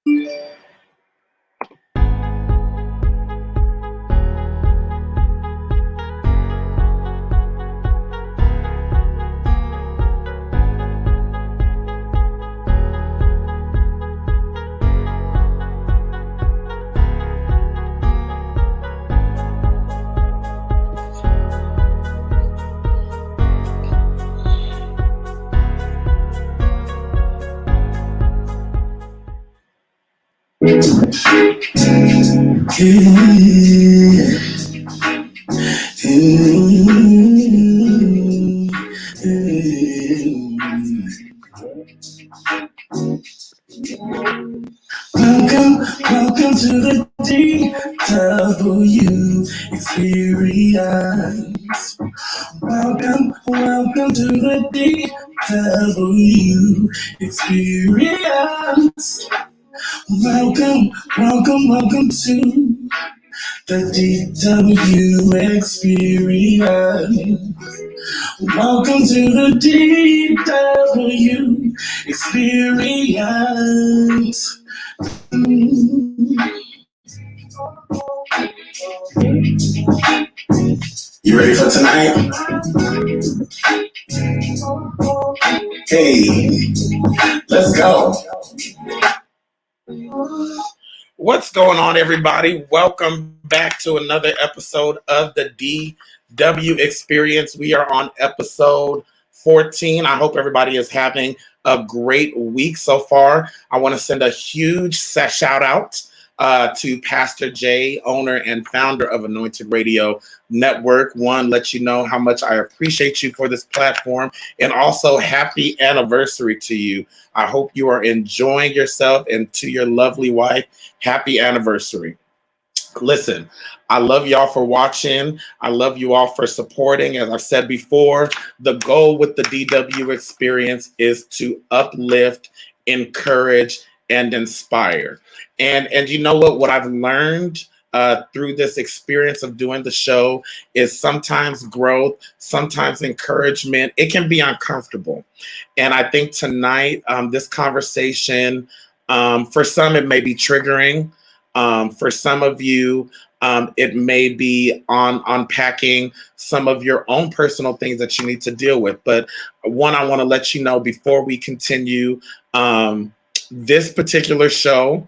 Welcome to the DW experience. Welcome to the DW experience. Welcome to the DW experience. Welcome to the DW experience. You ready for tonight? Hey, let's go. What's going on, everybody? Welcome back to another episode of the DW Experience. We are on episode 14. I hope everybody is having a great week so far. I want to send a huge shout out to Pastor Jay, owner and founder of Anointed Radio Network. One, let you know how much I appreciate you for this platform, and also happy anniversary to you. I hope you are enjoying yourself, and to your lovely wife, happy anniversary. Listen, I love y'all for watching. I love you all for supporting. As I've said before, the goal with the DW Experience is to uplift, encourage, and inspire. And you know what I've learned through this experience of doing the show is sometimes growth, sometimes encouragement. It can be uncomfortable. And I think tonight, this conversation, for some, it may be triggering. For some of you, it may be on unpacking some of your own personal things that you need to deal with. But one, I want to let you know before we continue, this particular show,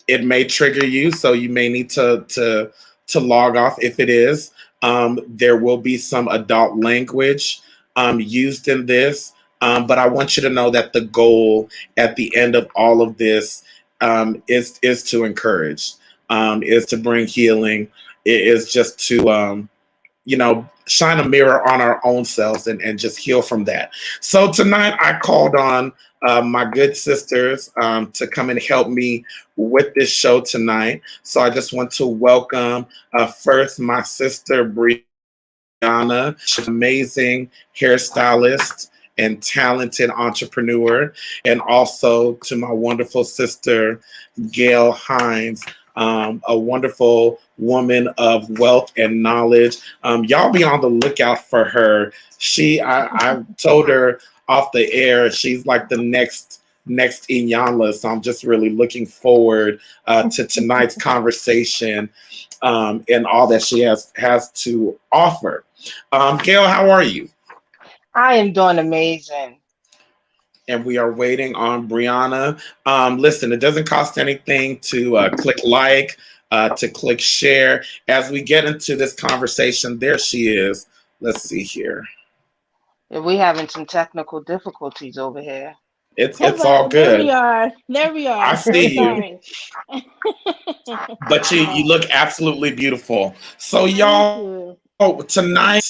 it may trigger you, so you may need to log off if it is. There will be some adult language used in this, but I want you to know that the goal at the end of all of this is to encourage, is to bring healing. It is just to shine a mirror on our own selves and just heal from that. So tonight I called on my good sisters to come and help me with this show tonight. So I just want to welcome first my sister Brianna. She's an amazing hairstylist and talented entrepreneur, and also to my wonderful sister Gail Hines, a wonderful woman of wealth and knowledge. Y'all be on the lookout for her. I told her off the air, she's like the next Iyanla. So I'm just really looking forward to tonight's conversation and all that she has to offer. Gail, how are you? I am doing amazing. And we are waiting on Brianna. Listen, it doesn't cost anything to click like, to click share. As we get into this conversation, there she is. Let's see here. We're having some technical difficulties over here. It's all good. There we are. I see you. But you look absolutely beautiful. So y'all, tonight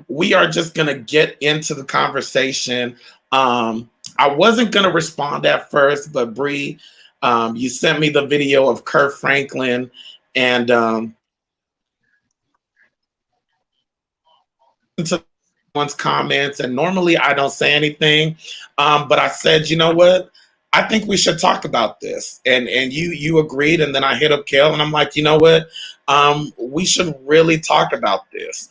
we are just gonna get into the conversation. I wasn't gonna respond at first, but Bree, you sent me the video of Kirk Franklin, and to one's comments, and normally I don't say anything, but I said, you know what? I think we should talk about this, and you agreed, and then I hit up Gail, and I'm like, you know what? We should really talk about this.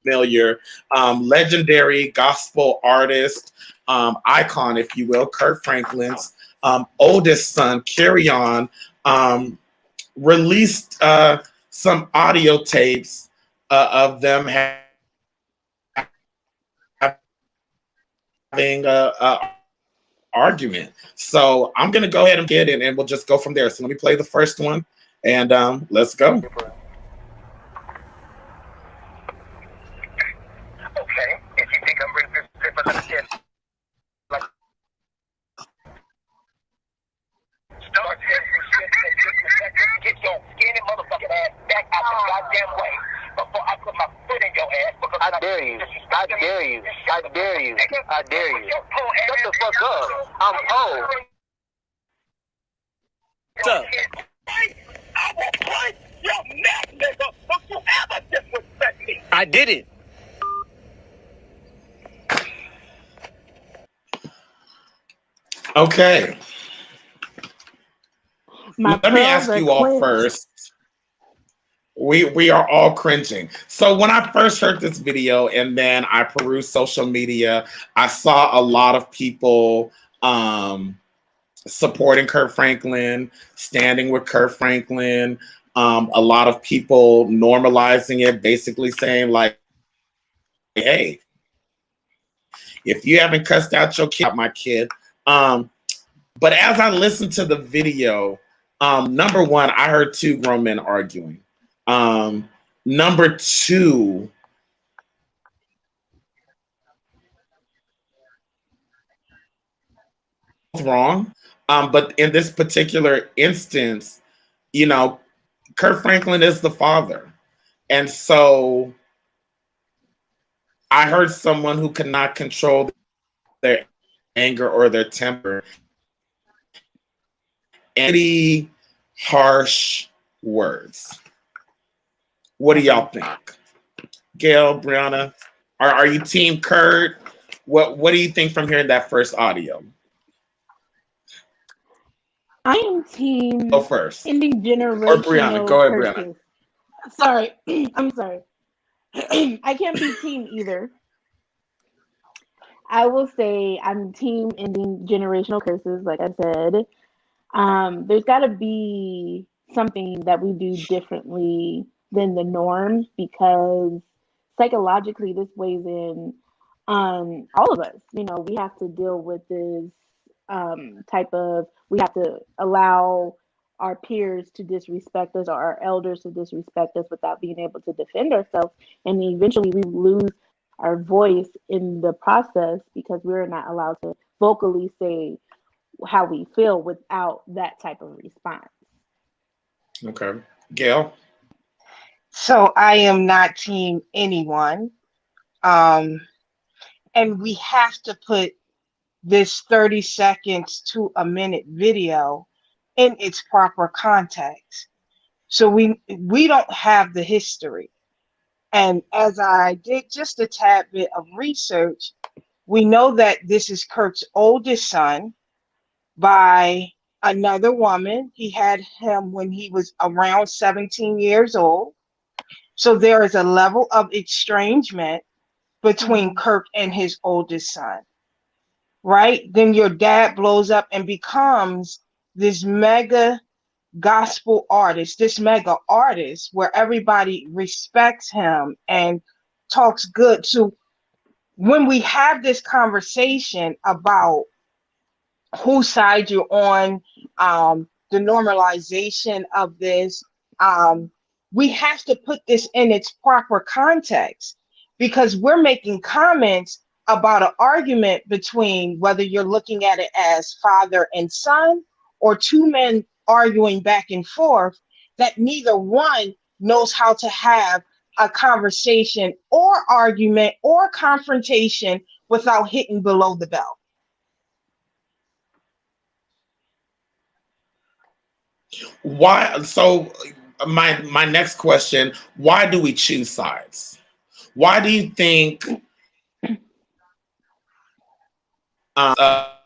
Familiar, legendary gospel artist, icon, if you will, Kirk Franklin's oldest son, Carry-On, released some audio tapes of them having a argument. So I'm gonna go ahead and get it, and we'll just go from there. So let me play the first one, and let's go. Okay, if you think I'm bringing this paper, let me get like start get your skinny motherfucking ass back out the goddamn way before I put my foot in your ass. Because I dare you. I dare you. I dare you. I dare you. Shut the fuck up. I'm old. What's up? I will punch your neck, nigga. Don't you ever disrespect me. I did it. Okay. Let me ask you all first. We are all cringing. So when I first heard this video and then I perused social media, I saw a lot of people supporting Kirk Franklin, standing with Kirk Franklin. A lot of people normalizing it, basically saying like, hey, if you haven't cussed out your kid, my kid. But as I listened to the video, number one, I heard two grown men arguing. Number two, wrong. But in this particular instance, you know, Kirk Franklin is the father. And so I heard someone who could not control their anger or their temper. Any harsh words. What do y'all think? Gail, Brianna, are you team Kurt? What do you think from hearing that first audio? I am team Go first. ending generational Or Brianna, go ahead, curses. Brianna. Sorry, I'm sorry. I can't be team either. I will say I'm team ending generational curses, like I said. There's got to be something that we do differently than the norm because psychologically this weighs in on all of us. You know, we have to deal with this we have to allow our peers to disrespect us or our elders to disrespect us without being able to defend ourselves. And eventually we lose our voice in the process because we're not allowed to vocally say how we feel without that type of response. Okay. Gail? So I am not team anyone. And we have to put this 30 seconds to a minute video in its proper context. So we don't have the history. And as I did just a tad bit of research, we know that this is Kirk's oldest son by another woman. He had him when he was around 17 years old. So there is a level of estrangement between Kirk and his oldest son, right? Then your dad blows up and becomes this mega gospel artist, this mega artist where everybody respects him and talks good. So when we have this conversation about whose side you're on, the normalization of this, we have to put this in its proper context because we're making comments about an argument between whether you're looking at it as father and son or two men arguing back and forth that neither one knows how to have a conversation or argument or confrontation without hitting below the belt. Why? So my next question, why do we choose sides? Why do you think of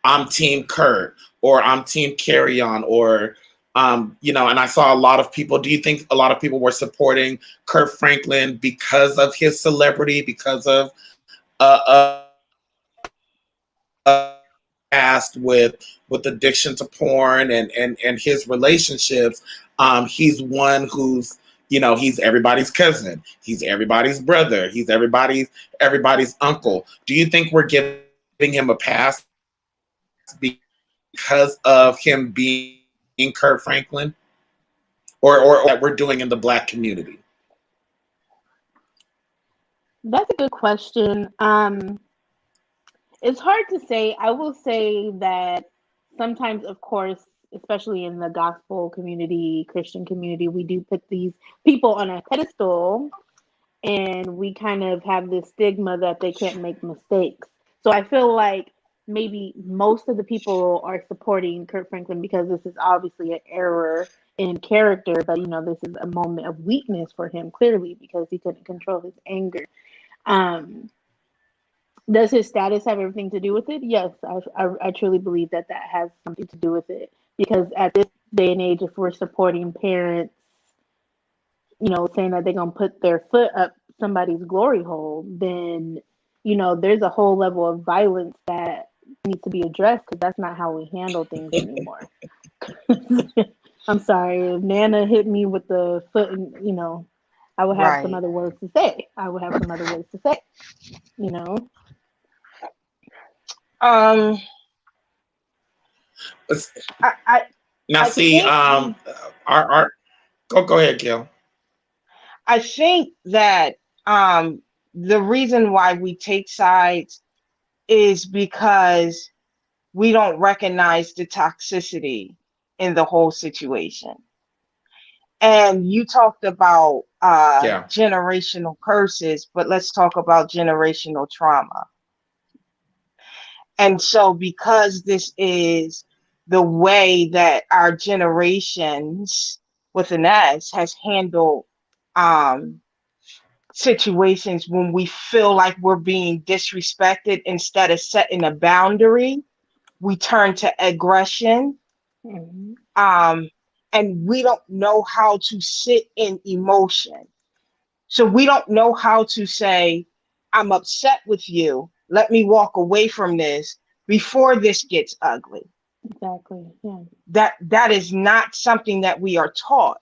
I'm team Kurt or I'm team Carry-On or And I saw a lot of people. Do you think a lot of people were supporting Kirk Franklin because of his celebrity, because of uh, past with addiction to porn and his relationships? He's one who's, he's everybody's cousin, he's everybody's brother, he's everybody's uncle. Do you think we're giving him a pass because of him being Kirk Franklin, or that we're doing in the Black community? That's a good question. It's hard to say. I will say that sometimes, of course, especially in the gospel community, Christian community, we do put these people on a pedestal, and we kind of have this stigma that they can't make mistakes. So I feel like maybe most of the people are supporting Kirk Franklin because this is obviously an error in character, but this is a moment of weakness for him, clearly, because he couldn't control his anger. Does his status have everything to do with it? Yes, I truly believe that has something to do with it. Because at this day and age, if we're supporting parents, saying that they're going to put their foot up somebody's glory hole, then, there's a whole level of violence that needs to be addressed, because that's not how we handle things anymore. I'm sorry, if Nana hit me with the foot, and, I would have some other words to say. I Now, I see, think, our go ahead, Gail. I think that the reason why we take sides is because we don't recognize the toxicity in the whole situation. And you talked about generational curses, but let's talk about generational trauma. And so, because this is the way that our generations with an S has handled situations when we feel like we're being disrespected, instead of setting a boundary, we turn to aggression. Mm-hmm. And we don't know how to sit in emotion. So we don't know how to say, I'm upset with you. Let me walk away from this before this gets ugly. Exactly. Yeah. That is not something that we are taught.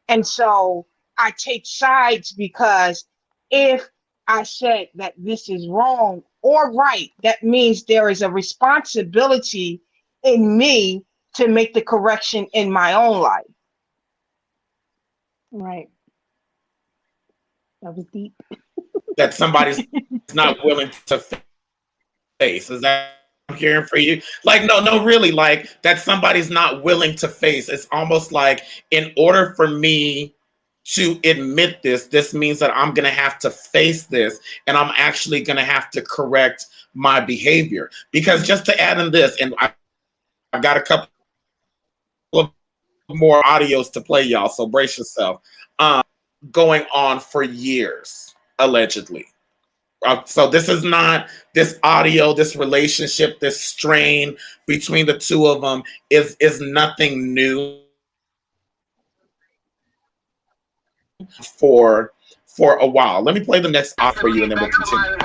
And so I take sides, because if I said that this is wrong or right, that means there is a responsibility in me to make the correction in my own life. Right. That was deep. That somebody's not willing to face. Is that what I'm hearing for you? Like, no, really, like that somebody's not willing to face. It's almost like, in order for me to admit this means that I'm going to have to face this, and I'm actually going to have to correct my behavior. Because just to add in this, and I've got a couple of more audios to play, y'all, so brace yourself. Going on for years, allegedly. So this is not, this audio, this relationship, this strain between the two of them is nothing new for a while. Let me play the next off for you, and then we'll continue.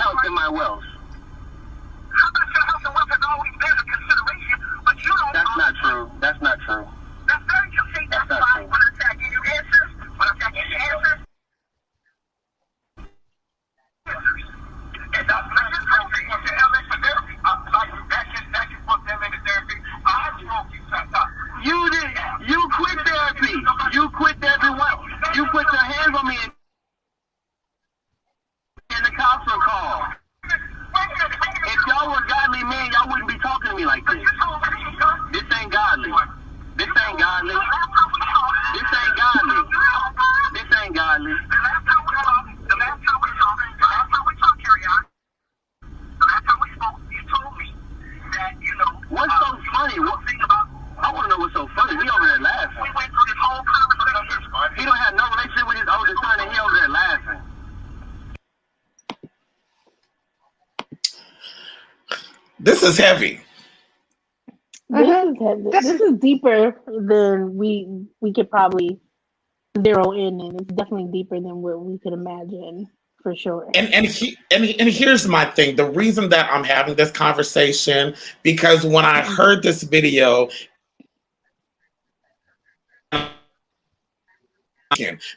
That's not true. That's not true. That's very true. See, that's why when I say I give you answers, when I say I give you answers, and that's not just therapy. What's your LA for therapy? That can put them into therapy. I spoke you sometimes. You did. You quit therapy. You quit therapy. You put your hands on me and the cops will call. If y'all were godly men, y'all wouldn't be talking to me like this. This ain't godly. This ain't godly. This ain't godly. This ain't godly. The last time we talked, Carrie-On, the last time we spoke, you told me that, what's so funny? I want to know what's so funny. We over there laughing. We went through this whole conversation. He don't have no relationship with his oldest son, and he over there laughing. This is heavy. This is said, This this is is deeper than we could probably zero in, and it's definitely deeper than what we could imagine for sure. And here's my thing. The reason that I'm having this conversation, because when I Mhm. heard this video,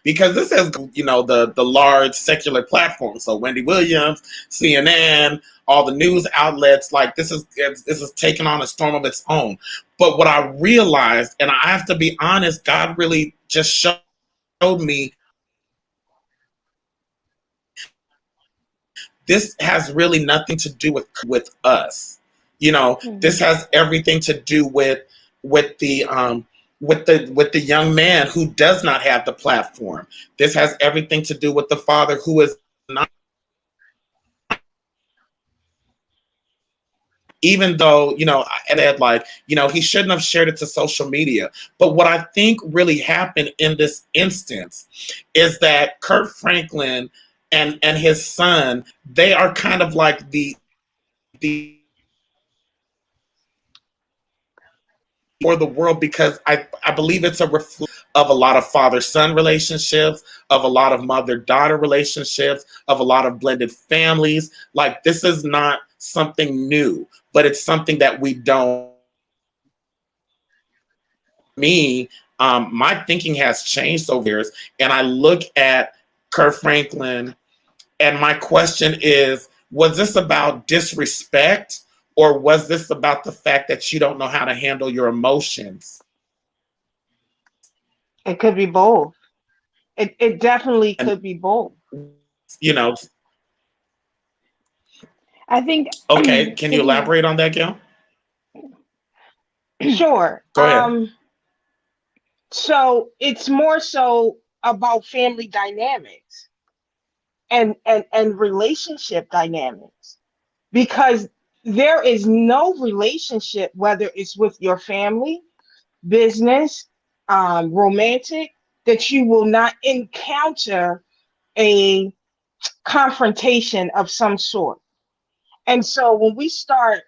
because this is, the large secular platform. So Wendy Williams, CNN, all the news outlets, like this is taking on a storm of its own. But what I realized, and I have to be honest, God really just showed me this has really nothing to do with us. This Mhm. has everything to do with the young man who does not have the platform. This has everything to do with the father who is not, even though, and Ed, like, he shouldn't have shared it to social media. But what I think really happened in this instance is that Kirk Franklin and his son, they are kind of like the for the world, because I believe it's a reflection of a lot of father-son relationships, of a lot of mother-daughter relationships, of a lot of blended families. Like, this is not something new, but it's something that we don't. Me, my thinking has changed over years, and I look at Kirk Franklin, and my question is, was this about disrespect, or was this about the fact that you don't know how to handle your emotions? it could be both. It definitely And could be both. you know, I think okay, can you taking elaborate on that, Gail? Sure. Go ahead. So it's more so about family dynamics and relationship dynamics, because there is no relationship, whether it's with your family, business, romantic, that you will not encounter a confrontation of some sort. And so when we start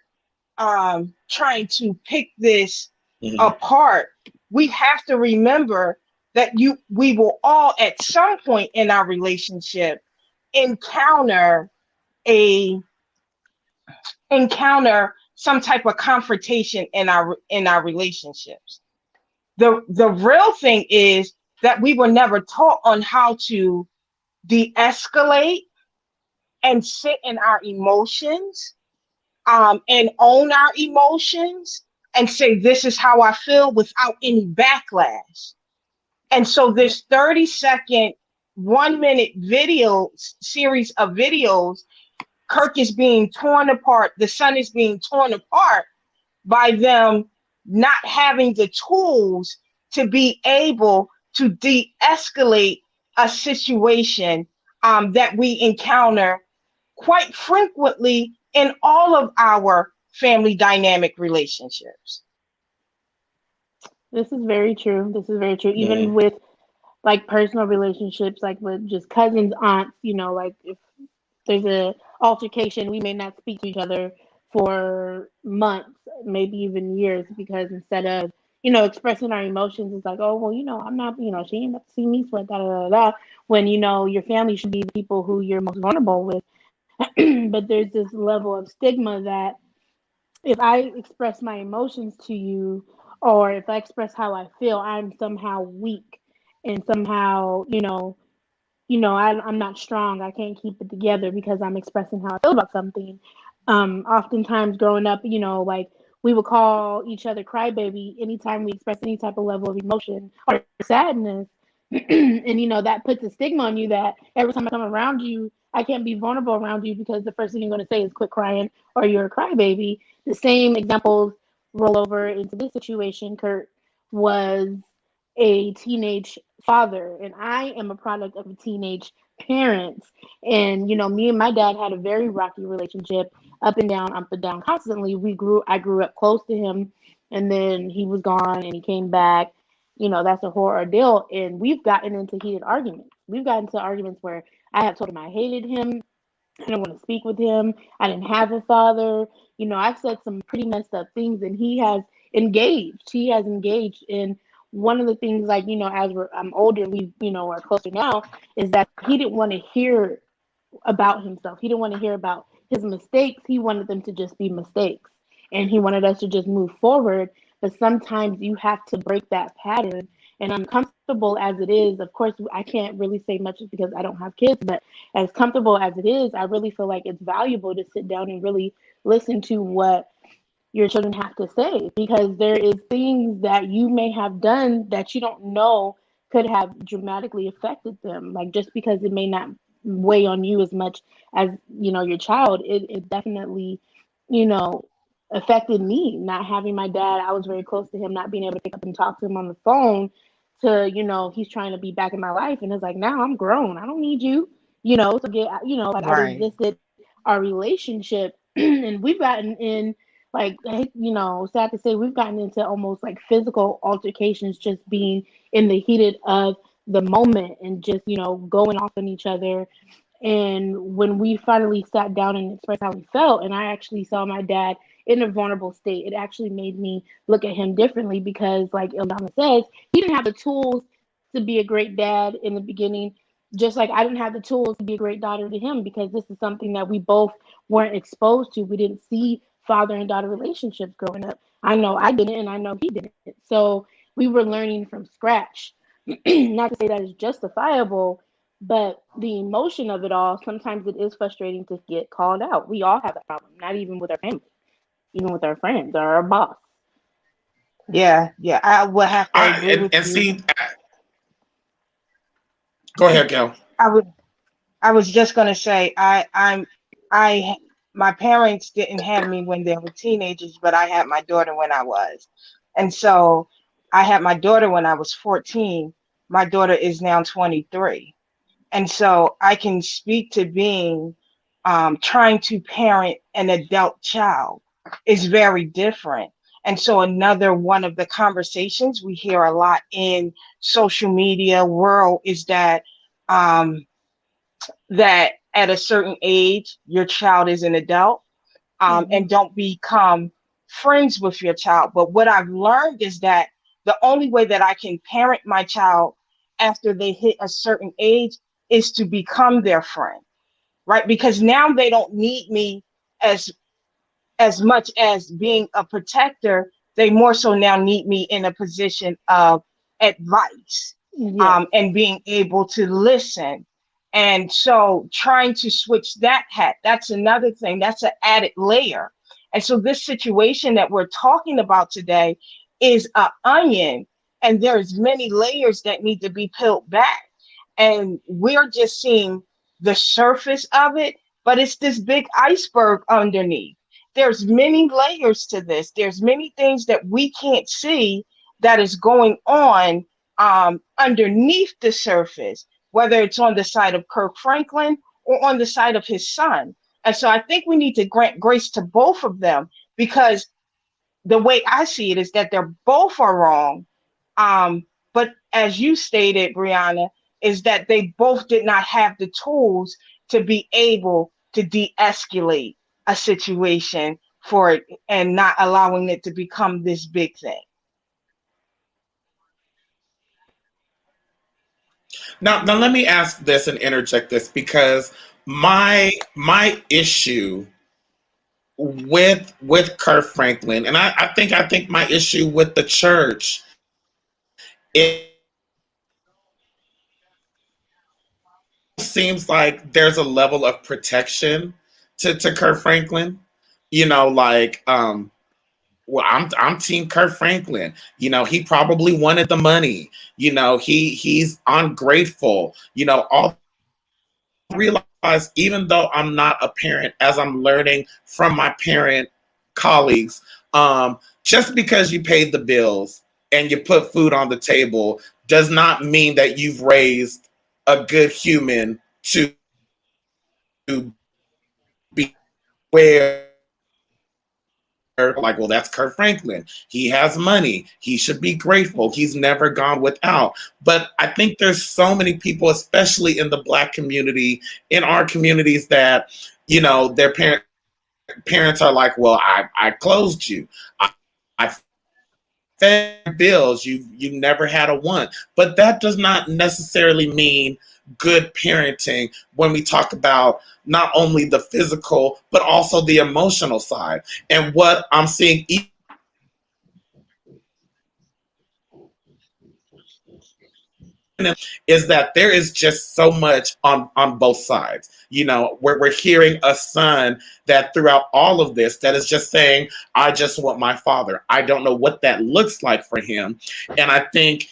trying to pick this Mhm. apart, we have to remember that we will all at some point in our relationship encounter a encounter some type of confrontation in our relationships. The real thing is that we were never taught on how to de-escalate and sit in our emotions, and own our emotions and say, this is how I feel, without any backlash. And so this 30-second, 1 minute video series of videos, Kirk is being torn apart, the son is being torn apart by them not having the tools to be able to de-escalate a situation, that we encounter quite frequently in all of our family dynamic relationships. this is very true. This is very true. Even Mhm. with like personal relationships, like with just cousins, aunts, like if there's a altercation, we may not speak to each other for months, maybe even years, because instead of expressing our emotions, it's like, oh well, I'm not, she ain't about to see me sweat, da da da da. When your family should be the people who you're most vulnerable with. But there's this level of stigma that if I express my emotions to you, or if I express how I feel, I'm somehow weak, and somehow, I'm not strong. I can't keep it together because I'm expressing how I feel about something. Oftentimes growing up, like we would call each other crybaby anytime we express any type of level of emotion or sadness. And that puts a stigma on you that every time I come around you, I can't be vulnerable around you because the first thing you're going to say is quit crying or you're a crybaby. The same examples roll over into this situation. Kurt was a teenage father, and I am a product of a teenage parents. And me and my dad had a very rocky relationship, up and down constantly. I grew up close to him, and then he was gone and he came back. That's a horror ordeal. And we've gotten into heated arguments. We've gotten into arguments where I have told him I hated him. I didn't want to speak with him. I didn't have a father. I've said some pretty messed up things, and he has engaged. He has engaged in one of the things, like, as I'm older, we, are closer now, is that he didn't want to hear about himself. He didn't want to hear about his mistakes. He wanted them to just be mistakes. And he wanted us to just move forward. But sometimes you have to break that pattern. And uncomfortable as it is, of course, I can't really say much because I don't have kids, but as comfortable as it is, I really feel like it's valuable to sit down and really listen to what your children have to say, because there is things that you may have done that you don't know could have dramatically affected them. Like, just because it may not weigh on you as much as your child, it definitely you know affected me. Not having my dad, I was very close to him, not being able to pick up and talk to him on the phone, to he's trying to be back in my life, and it's like, now I'm grown, I don't need you, to get, like, I Right. resisted our relationship. And we've gotten in, like, sad to say, we've gotten into almost like physical altercations, just being in the heated of the moment, and just going off on each other. And when we finally sat down and expressed how we felt, and I actually saw my dad in a vulnerable state, it actually made me look at him differently, because, like Ildana says, he didn't have the tools to be a great dad in the beginning, just like I didn't have the tools to be a great daughter to him, because this is something that we both weren't exposed to. We didn't see father and daughter relationships growing up. I know I didn't, and I know he didn't. So we were learning from scratch. Not to say that is justifiable, but the emotion of it all, sometimes it is frustrating to get called out. We all have that problem, not even with our family, even with our friends or our boss. Yeah, yeah. I would have to I agree with and you. see, go ahead, Gail. I would I was just gonna say I my parents didn't have me when they were teenagers, but I had my daughter when I was. And so I had my daughter when I was 14. My daughter is now 23. And so I can speak to being trying to parent an adult child is very different. And so another one of the conversations we hear a lot in social media world is um, that at a certain age your child is an adult, Mm-hmm. and don't become friends with your child. But what I've learned is that the only way that I can parent my child after they hit a certain age is to become their friend, right? Because now they don't need me as as much as being a protector. They more so now need me in a position of advice, Yes. and being able to listen. And so trying to switch that hat, that's another thing, that's an added layer. And so this situation that we're talking about today is an onion, and there's many layers that need to be peeled back. And we're just seeing the surface of it, but it's this big iceberg underneath. There's many layers to this. There's many things that we can't see that is going on underneath the surface, whether it's on the side of Kirk Franklin or on the side of his son. And so I think we need to grant grace to both of them, because the way I see it is that they're both are wrong. But as you stated, Brianna, is that they both did not have the tools to be able to de-escalate a situation for it, and not allowing it to become this big thing. Now let me ask this and interject this, because my issue with Kirk Franklin, and I think my issue with the church, seems like there's a level of protection to Kirk Franklin. Like, well, I'm Team Kirk Franklin. He probably wanted the money. He's ungrateful. All realize, even though I'm not a parent, as I'm learning from my parent colleagues, just because you paid the bills and you put food on the table does not mean that you've raised a good human to be where, like, well, that's Kirk Franklin. He has money. He should be grateful. He's never gone without. But I think there's so many people, especially in the Black community, in our communities, that their parents are like, well, I closed you. I fed bills, you never had a want. But that does not necessarily mean good parenting when we talk about not only the physical but also the emotional side. And what I'm seeing is that there is just so much on both sides. You know, we're hearing a son that throughout all of this that is just saying, I just want my father. I don't know what that looks like for him. And I think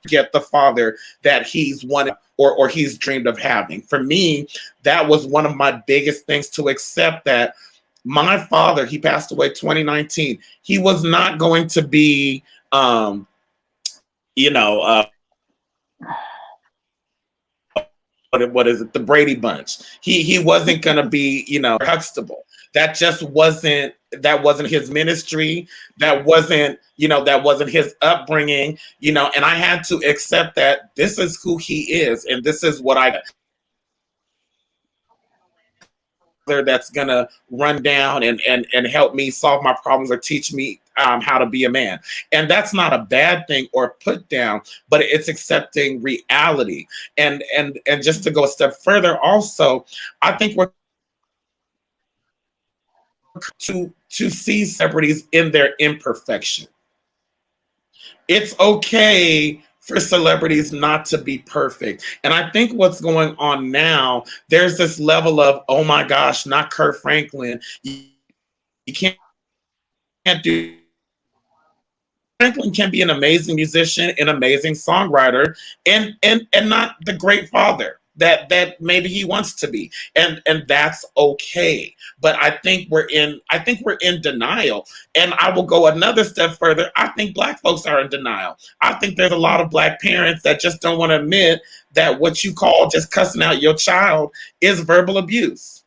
get the father that he's wanted or he's dreamed of having. For me, that was one of my biggest things to accept that my father, he passed away 2019. He was not going to be you know, what is it, the Brady Bunch. He wasn't gonna be, Huxtable. That wasn't his ministry. That wasn't his upbringing, and I had to accept that this is who he is, and this is what I that's gonna run down and help me solve my problems or teach me how to be a man. And that's not a bad thing or put down, but it's accepting reality. And just to go a step further, also, I think we're to see celebrities in their imperfection. It's okay for celebrities not to be perfect. And I think what's going on now, there's this level of, oh my gosh, not Kirk Franklin. You can't do. Franklin can be an amazing musician, an amazing songwriter, and not the great father that maybe he wants to be, and that's okay. But I think we're in denial, and I will go another step further. I think Black folks are in denial. I think there's a lot of Black parents that just don't want to admit that what you call just cussing out your child is verbal abuse.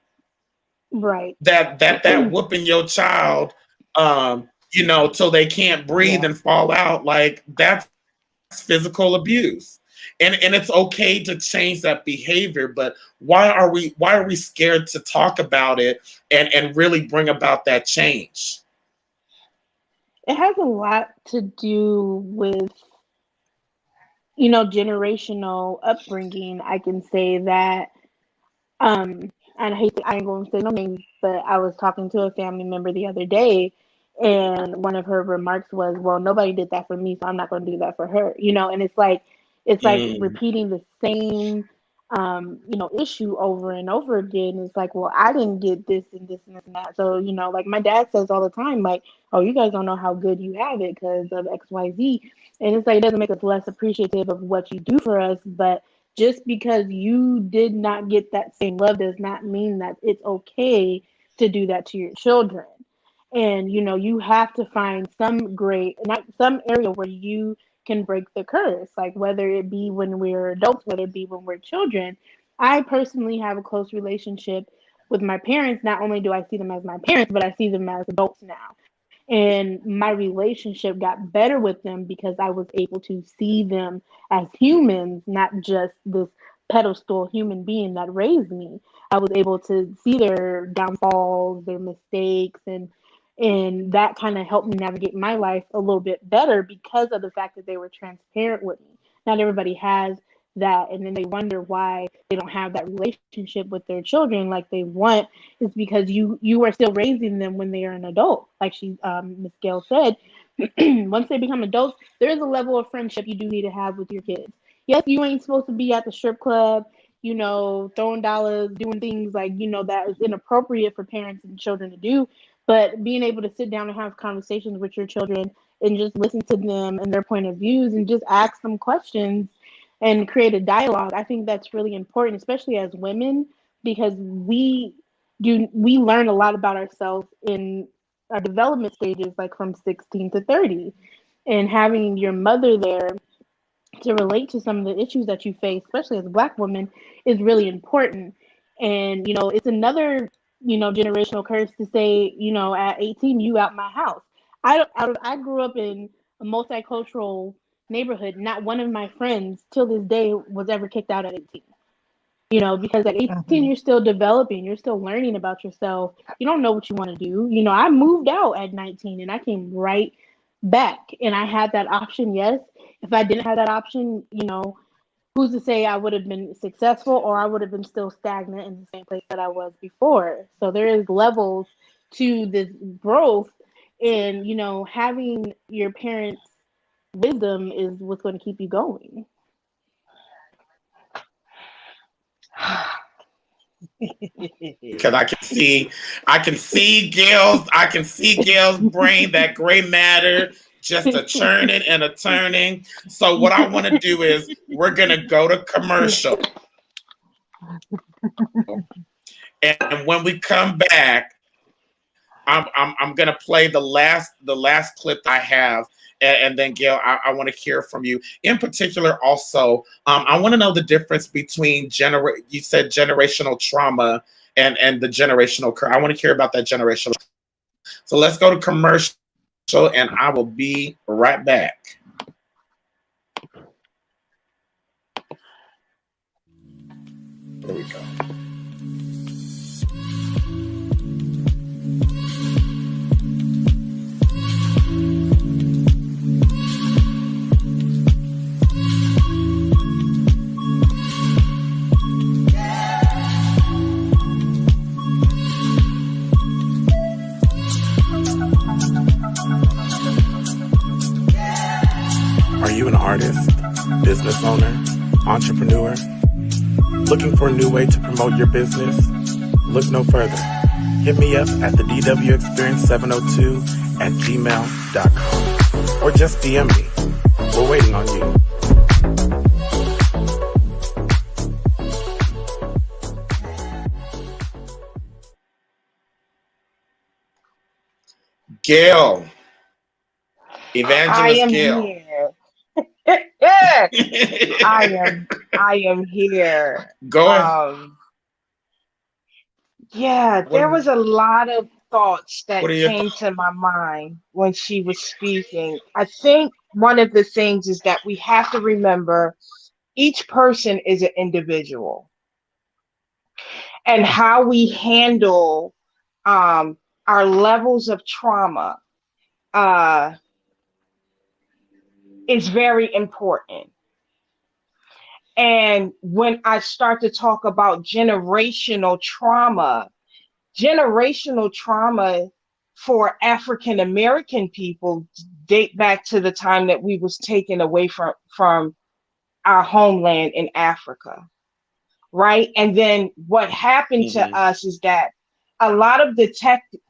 Right. That whooping your child, till they can't breathe Yeah. and fall out, like that's physical abuse. And it's okay to change that behavior, but why are we scared to talk about it and really bring about that change? It has a lot to do with, generational upbringing. I can say that, and I ain't going to say no names, but I was talking to a family member the other day, and one of her remarks was, "Well, nobody did that for me, so I'm not going to do that for her." And it's like Mm, repeating the same, issue over and over again. It's like, well, I didn't get this and this and this and that. So, like my dad says all the time, like, "Oh, you guys don't know how good you have it because of X, Y, Z." And it's like it doesn't make us less appreciative of what you do for us, but just because you did not get that same love does not mean that it's okay to do that to your children. And you have to find some great, not some area where you can break the curse, like whether it be when we're adults, whether it be when we're children. I personally have a close relationship with my parents. Not only do I see them as my parents, but I see them as adults now. And my relationship got better with them because I was able to see them as humans, not just this pedestal human being that raised me. I was able to see their downfalls, their mistakes, and that kind of helped me navigate my life a little bit better because of the fact that they were transparent with me. Not everybody has that, and then they wonder why they don't have that relationship with their children like they want. Is because you are still raising them when they are an adult, like she Miss Gail said. Once they become adults, there is a level of friendship you do need to have with your kids. Yes, you ain't supposed to be at the strip club, throwing dollars, doing things like, that is inappropriate for parents and children to do. But being able to sit down and have conversations with your children and just listen to them and their point of views and just ask them questions and create a dialogue, I think that's really important, especially as women, because we learn a lot about ourselves in our development stages, like from 16 to 30. And having your mother there to relate to some of the issues that you face, especially as a Black woman, is really important. And it's another generational curse to say, at 18 you out my house. I grew up in a multicultural neighborhood. Not one of my friends till this day was ever kicked out at 18. Because at 18, you're still developing, you're still learning about yourself. You don't know what you want to do. I moved out at 19 and I came right back, and I had that option. Yes. If I didn't have that option, who's to say I would have been successful, or I would have been still stagnant in the same place that I was before. So there is levels to this growth, and having your parents' wisdom is what's going to keep you going. Because I can see Gail's brain, that gray matter, just a churning and a turning. So what I want to do is we're gonna go to commercial, and when we come back, I'm gonna play the last clip I have. And then Gail, I want to hear from you. In particular, also, I want to know the difference between you said generational trauma and the generational curse. I want to hear about that generational. So let's go to commercial, and I will be right back. There we go. Are you an artist, business owner, entrepreneur? Looking for a new way to promote your business? Look no further. Hit me up at the DW Experience 702 at gmail.com or just DM me. We're waiting on you. Gail. Evangelist Gail. Here. I am here. Go ahead. There was a lot of thoughts that came to my mind when she was speaking. I think one of the things is that we have to remember each person is an individual, and how we handle our levels of trauma is very important. And when I start to talk about generational trauma for African American people date back to the time that we was taken away from our homeland in Africa, right? And then what happened to us is that a lot of the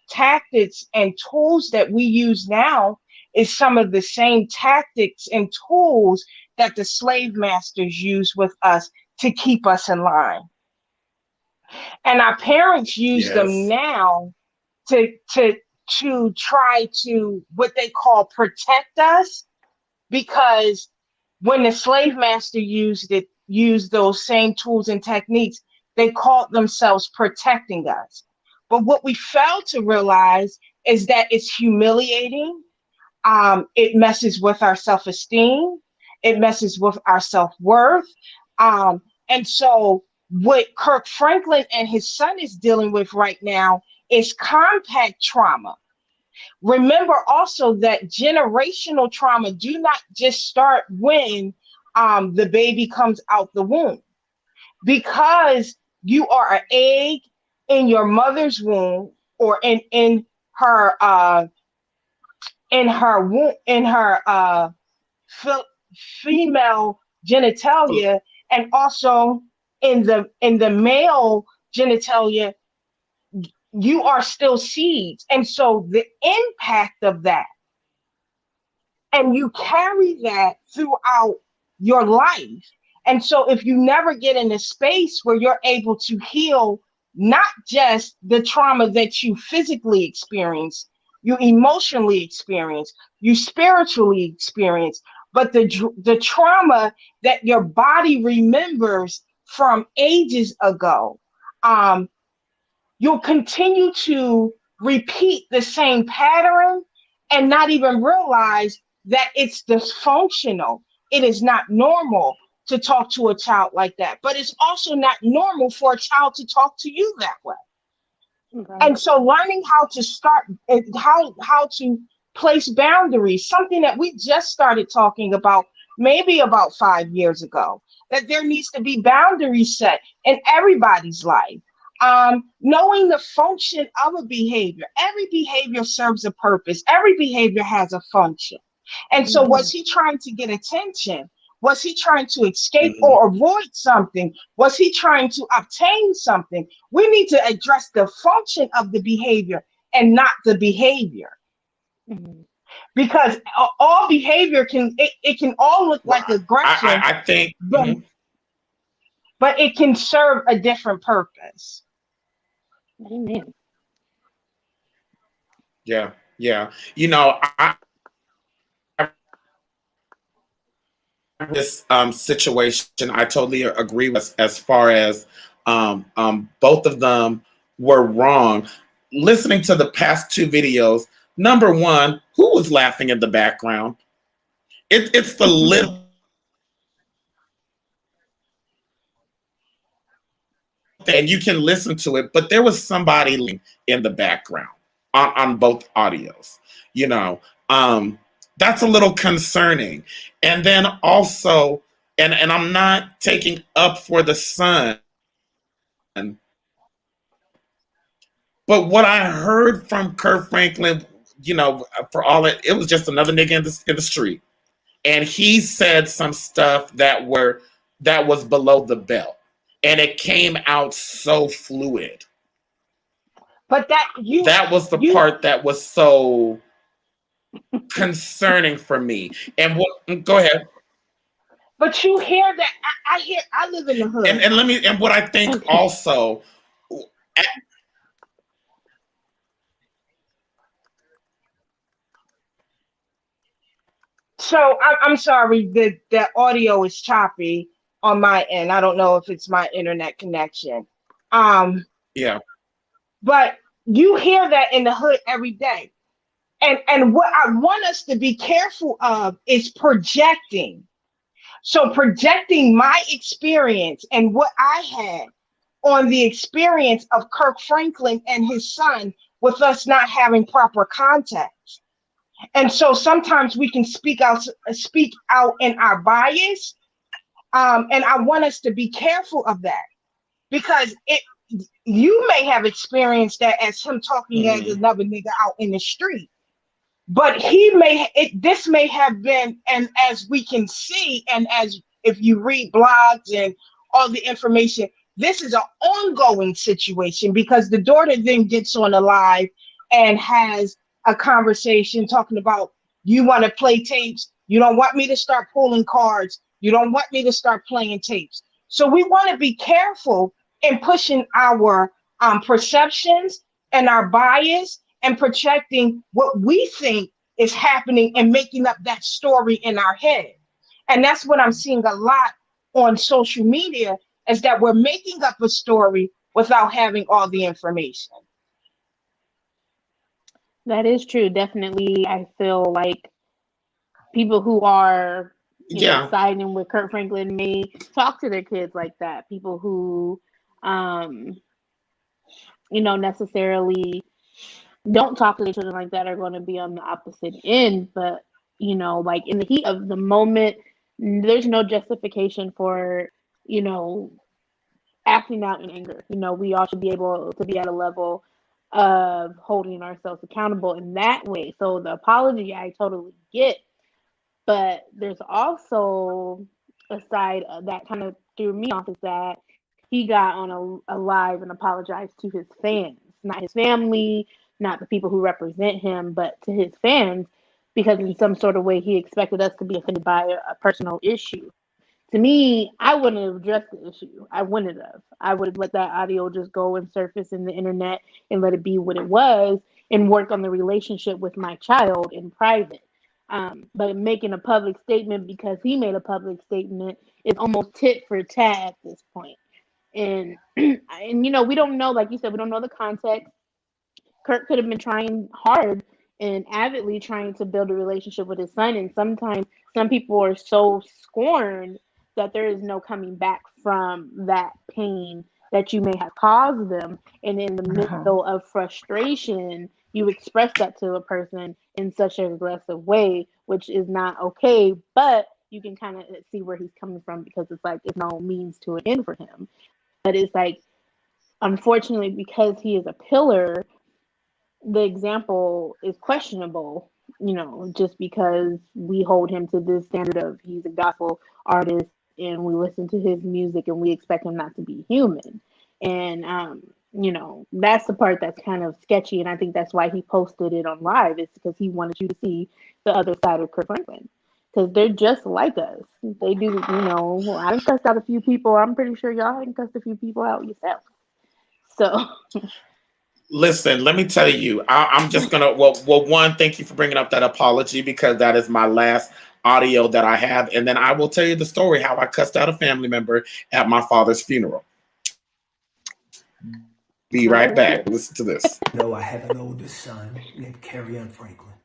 tactics and tools that we use now is some of the same tactics and tools that the slave masters used with us to keep us in line. And our parents use them now to try to, what they call, protect us, because when the slave master used those same tools and techniques, they called themselves protecting us. But what we fail to realize is that it's humiliating. It messes with our self-esteem. It messes with our self-worth. And so what Kirk Franklin and his son is dealing with right now is compact trauma. Remember also that generational trauma do not just start when the baby comes out the womb, because you are an egg in your mother's womb, or in her female genitalia, and also in the male genitalia. You are still seeds. And so the impact of that, and you carry that throughout your life. And so if you never get in a space where you're able to heal not just the trauma that you physically experience, you emotionally experience, you spiritually experience, but the trauma that your body remembers from ages ago, you'll continue to repeat the same pattern and not even realize that it's dysfunctional. It is not normal to talk to a child like that. But it's also not normal for a child to talk to you that way. Okay. And so learning how to start, how to place boundaries, something that we just started talking about maybe about 5 years ago, that there needs to be boundaries set in everybody's life. Knowing the function of a behavior. Every behavior serves a purpose. Every behavior has a function. And so was he trying to get attention? Was he trying to escape or avoid something? Was he trying to obtain something? We need to address the function of the behavior and not the behavior. Because all behavior it can all look like aggression. I think, but it can serve a different purpose. Amen. Yeah. You know, this situation, I totally agree with as far as both of them were wrong. Listening to the past two videos, number one, who was laughing in the background? It's the little. And you can listen to it, but there was somebody in the background on both audios. You know, that's a little concerning. And then also, and I'm not taking up for the son, but what I heard from Kirk Franklin, you know, for all it was just another nigga in the street, and he said some stuff that was below the belt, and it came out so fluid. But that was the part that was so concerning for me. And go ahead. But you hear that? I live in the hood. And what I think also. So I'm sorry, the audio is choppy on my end. I don't know if it's my internet connection. Yeah. But you hear that in the hood every day. And what I want us to be careful of is projecting. So projecting my experience and what I had on the experience of Kirk Franklin and his son with us not having proper context. And so sometimes we can speak out in our bias. And I want us to be careful of that, because you may have experienced that as him talking as another nigga out in the street. But this may have been, and as we can see, and as if you read blogs and all the information, this is an ongoing situation, because the daughter then gets on a live and has a conversation talking about, you want to play tapes, you don't want me to start pulling cards, you don't want me to start playing tapes. So we want to be careful in pushing our perceptions and our bias and projecting what we think is happening and making up that story in our head. And that's what I'm seeing a lot on social media, is that we're making up a story without having all the information. That is true. Definitely, I feel like people who are siding with Kirk Franklin may talk to their kids like that. People who, necessarily don't talk to their children like that are going to be on the opposite end. But, like in the heat of the moment, there's no justification for, acting out in anger. We all should be able to be at a level of holding ourselves accountable in that way. So the apology I totally get, but there's also a side that kind of threw me off, is that he got on a live and apologized to his fans, not his family, not the people who represent him, but to his fans, because in some sort of way he expected us to be offended by a personal issue. To me, I wouldn't have addressed the issue. I wouldn't have. I would have let that audio just go and surface in the internet and let it be what it was, and work on the relationship with my child in private. But making a public statement because he made a public statement is almost tit for tat at this point. And we don't know, like you said, we don't know the context. Kirk could have been trying hard and avidly trying to build a relationship with his son, and sometimes some people are so scorned that there is no coming back from that pain that you may have caused them. And in the middle of frustration, you express that to a person in such an aggressive way, which is not okay. But you can kind of see where he's coming from, because it's like it's no means to an end for him. But it's like, unfortunately, because he is a pillar, the example is questionable, just because we hold him to this standard of he's a gospel artist and we listen to his music and we expect him not to be human. And, that's the part that's kind of sketchy. And I think that's why he posted it on live, is because he wanted you to see the other side of Kirk Franklin. Because they're just like us. They do, I done cussed out a few people. I'm pretty sure y'all done cussed a few people out yourself. So. Listen, let me tell you, I'm just gonna. Well, one, thank you for bringing up that apology, because that is my last audio that I have, and then I will tell you the story how I cussed out a family member at my father's funeral. Be right back. Listen to this. I have an oldest son named Kirk Franklin.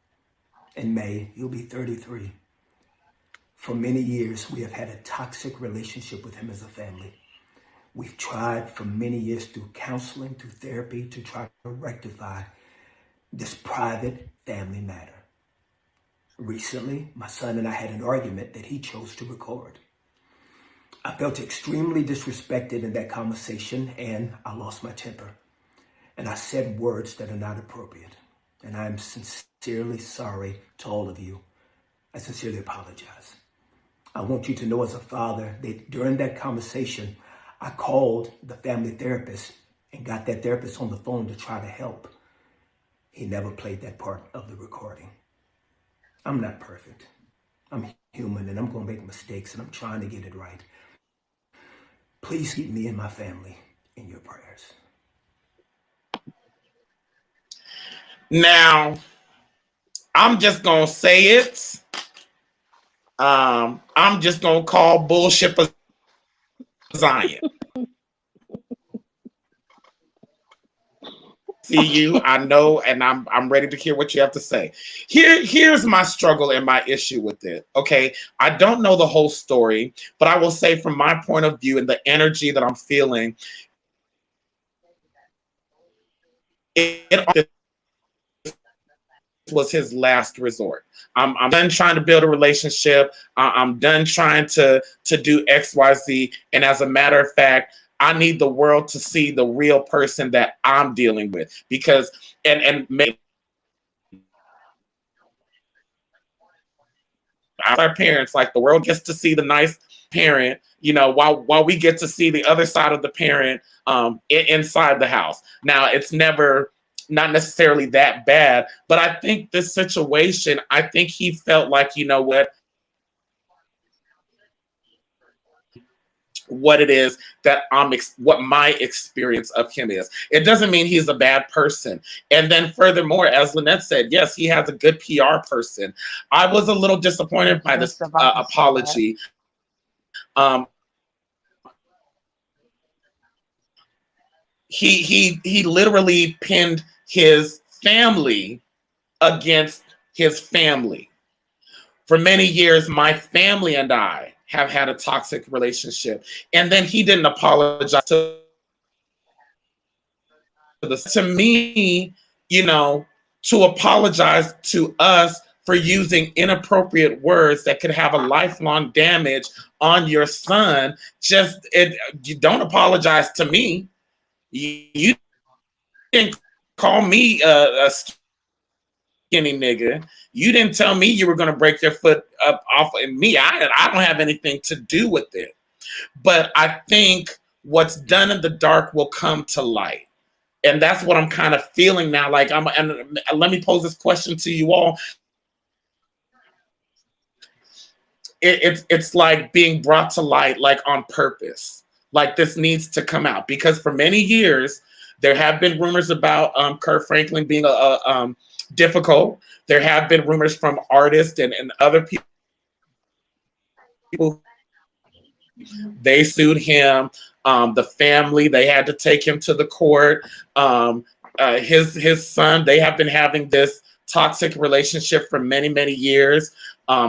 In May, he'll be 33. For many years, we have had a toxic relationship with him as a family. We've tried for many years through counseling, through therapy, to try to rectify this private family matter. Recently, my son and I had an argument that he chose to record. I felt extremely disrespected in that conversation, and I lost my temper. And I said words that are not appropriate. And I'm sincerely sorry to all of you. I sincerely apologize. I want you to know, as a father, that during that conversation, I called the family therapist and got that therapist on the phone to try to help. He never played that part of the recording. I'm not perfect. I'm human, and I'm going to make mistakes, and I'm trying to get it right. Please keep me and my family in your prayers. Now, I'm just going to say it. I'm just going to call bullshit a Zion. See you, I know, and I'm ready to hear what you have to say. Here's my struggle and my issue with it. Okay, I don't know the whole story, but I will say from my point of view and the energy that I'm feeling, it was his last resort. I'm done trying to build a relationship. I'm done trying to do X, Y, Z. And as a matter of fact, I need the world to see the real person that I'm dealing with, because and our parents, like, the world gets to see the nice parent, while we get to see the other side of the parent inside the house. Now, it's not necessarily that bad, but I think this situation, I think he felt like, what it is that what my experience of him is. It doesn't mean he's a bad person. And then furthermore, as Lynette said, yes, he has a good PR person. I was a little disappointed by this apology. He literally pinned his family against his family. For many years, my family and I have had a toxic relationship. And then he didn't apologize to me, to apologize to us for using inappropriate words that could have a lifelong damage on your son. You don't apologize to me. You didn't call me a skinny nigga. You didn't tell me you were going to break your foot up off of me. I don't have anything to do with it. But I think what's done in the dark will come to light. And that's what I'm kind of feeling now. Like, and let me pose this question to you all. It's like being brought to light, like, on purpose. Like, this needs to come out, because for many years there have been rumors about Kirk Franklin being difficult. There have been rumors from artists and other people. They sued him. The family, they had to take him to the court. His son, they have been having this toxic relationship for many, many years.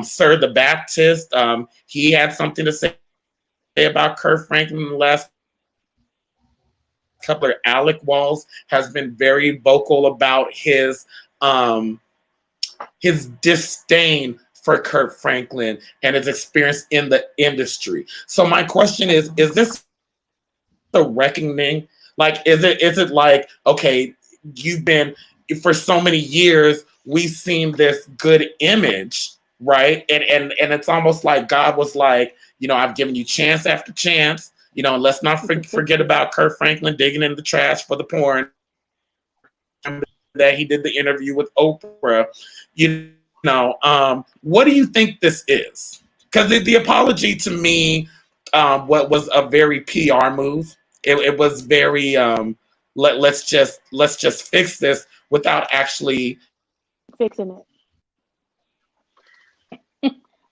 Sir the Baptist, he had something to say about Kirk Franklin in the last couple of Alec Walls has been very vocal about his disdain for Kirk Franklin and his experience in the industry. So my question is this a reckoning? Like, is it like, okay, you've been, for so many years, we've seen this good image, right? And it's almost like God was like, I've given you chance after chance, let's not forget about Kirk Franklin digging in the trash for the porn that he did the interview with Oprah. What do you think this is? Because the apology to me, what was a very PR move. It was very let's just fix this without actually fixing it.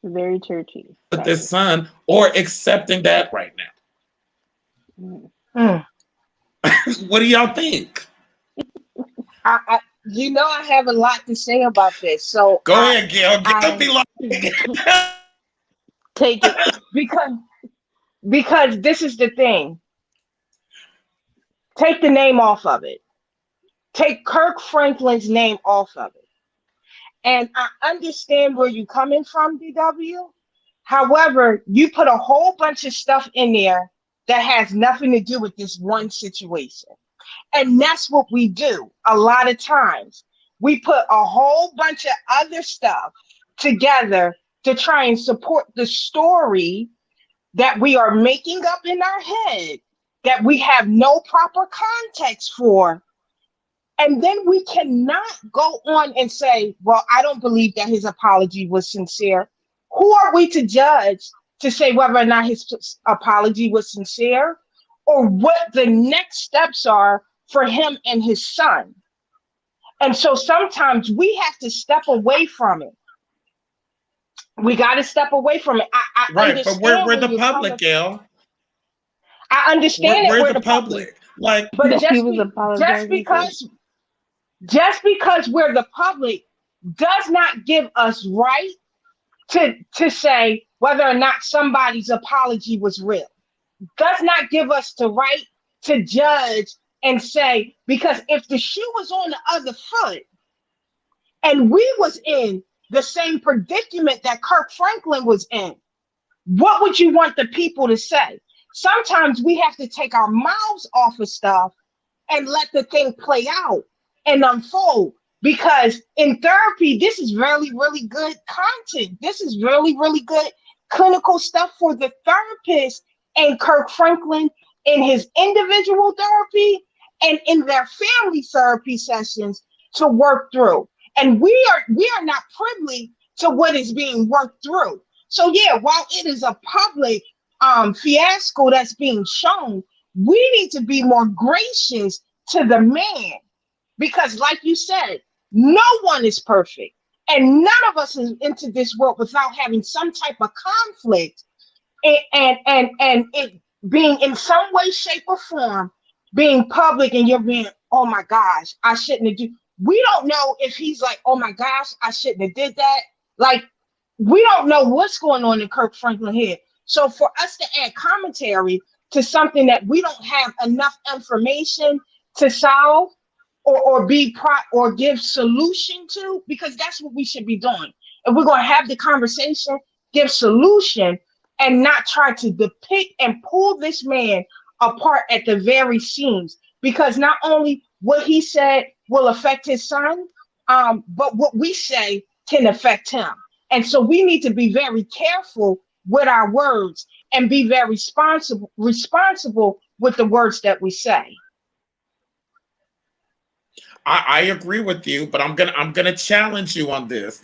Very churchy. With this son, or accepting that right now. What do y'all think? I have a lot to say about this. So go ahead, Gail. Take it. Because this is the thing. Take the name off of it. Take Kirk Franklin's name off of it. And I understand where you're coming from, DW. However, you put a whole bunch of stuff in there that has nothing to do with this one situation. And that's what we do a lot of times. We put a whole bunch of other stuff together to try and support the story that we are making up in our head, that we have no proper context for. And then we cannot go on and say, well, I don't believe that his apology was sincere. Who are we to judge to say whether or not his apology was sincere, or what the next steps are for him and his son? And so sometimes we have to step away from it. We got to step away from it. I right, but we're the public, Gail. I understand we're the public. Like, but just because we're the public does not give us right to say whether or not somebody's apology was real. Does not give us the right to judge and say, because if the shoe was on the other foot and we was in the same predicament that Kirk Franklin was in, what would you want the people to say? Sometimes we have to take our mouths off of stuff and let the thing play out and unfold. Because in therapy, this is really, really good content. This is really, really good clinical stuff for the therapist and Kirk Franklin in his individual therapy and in their family therapy sessions to work through. And we are not privy to what is being worked through. So yeah, while it is a public fiasco that's being shown, we need to be more gracious to the man, because like you said, no one is perfect, and none of us is into this world without having some type of conflict and it being in some way, shape, or form being public, and you're being, oh my gosh, I shouldn't have we don't know if he's like, oh my gosh, I shouldn't have did that. Like, we don't know what's going on in Kirk Franklin here. So for us to add commentary to something that we don't have enough information to solve or give solution to, because that's what we should be doing. If we're going to have the conversation, give solution, and not try to depict and pull this man apart at the very seams, because not only what he said will affect his son, but what we say can affect him. And so we need to be very careful with our words and be very responsible with the words that we say. I agree with you, but I'm gonna challenge you on this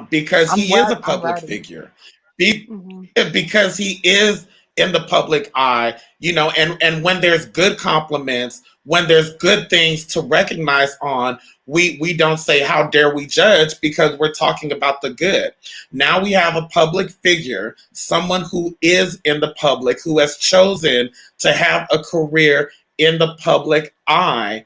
because he is a public figure. Because he is in the public eye, and when there's good compliments, when there's good things to recognize on, we don't say, how dare we judge, because we're talking about the good. Now we have a public figure, someone who is in the public, who has chosen to have a career in the public eye,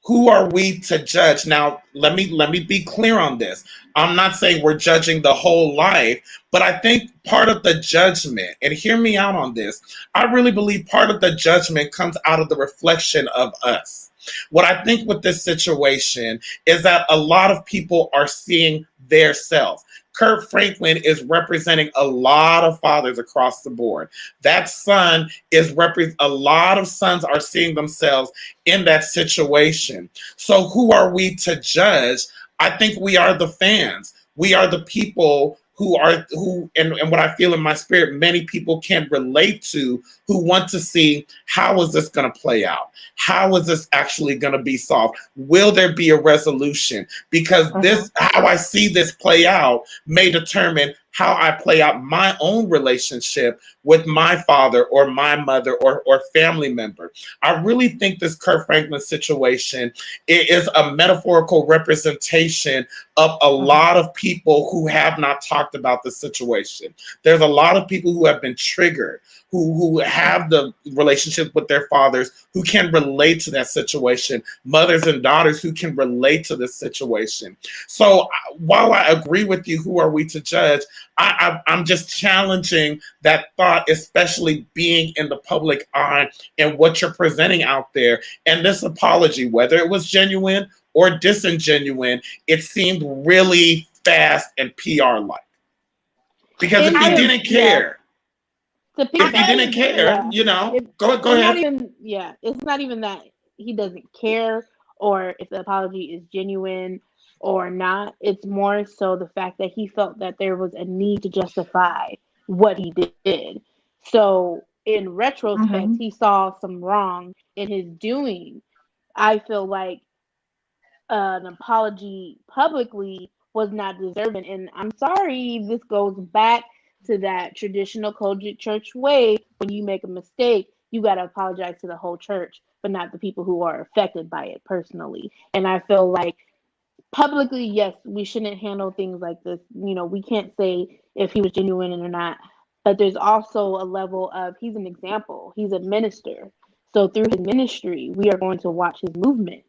who are we to judge? Now, let me be clear on this. I'm not saying we're judging the whole life, but I think part of the judgment, and hear me out on this, I really believe part of the judgment comes out of the reflection of us. What I think with this situation is that a lot of people are seeing their self. Kirk Franklin is representing a lot of fathers across the board. That son is a lot of sons are seeing themselves in that situation. So who are we to judge? I think we are the fans. We are the people and what I feel in my spirit, many people can relate to, who want to see, how is this going to play out? How is this actually going to be solved? Will there be a resolution? Because this, how I see this play out, may determine how I play out my own relationship with my father or my mother or family member. I really think this Kirk Franklin situation is a metaphorical representation of a lot of people who have not talked about the situation. There's a lot of people who have been triggered, who have the relationship with their fathers, who can relate to that situation, mothers and daughters who can relate to this situation. So while I agree with you, who are we to judge? I'm just challenging that thought, especially being in the public eye and what you're presenting out there. And this apology, whether it was genuine or disingenuine, it seemed really fast and PR-like. Because if he didn't care, if he didn't care, go it's ahead. not even, it's not even that he doesn't care or if the apology is genuine or not. It's more so the fact that he felt that there was a need to justify what he did. So in retrospect, he saw some wrong in his doing. I feel like an apology publicly was not deserving. And I'm sorry, this goes back to that traditional Kojic church way. When you make a mistake, you got to apologize to the whole church, but not the people who are affected by it personally. And I feel like publicly, yes, we shouldn't handle things like this. We can't say if he was genuine or not, but there's also a level of, he's an example, he's a minister. So through his ministry, we are going to watch his movements.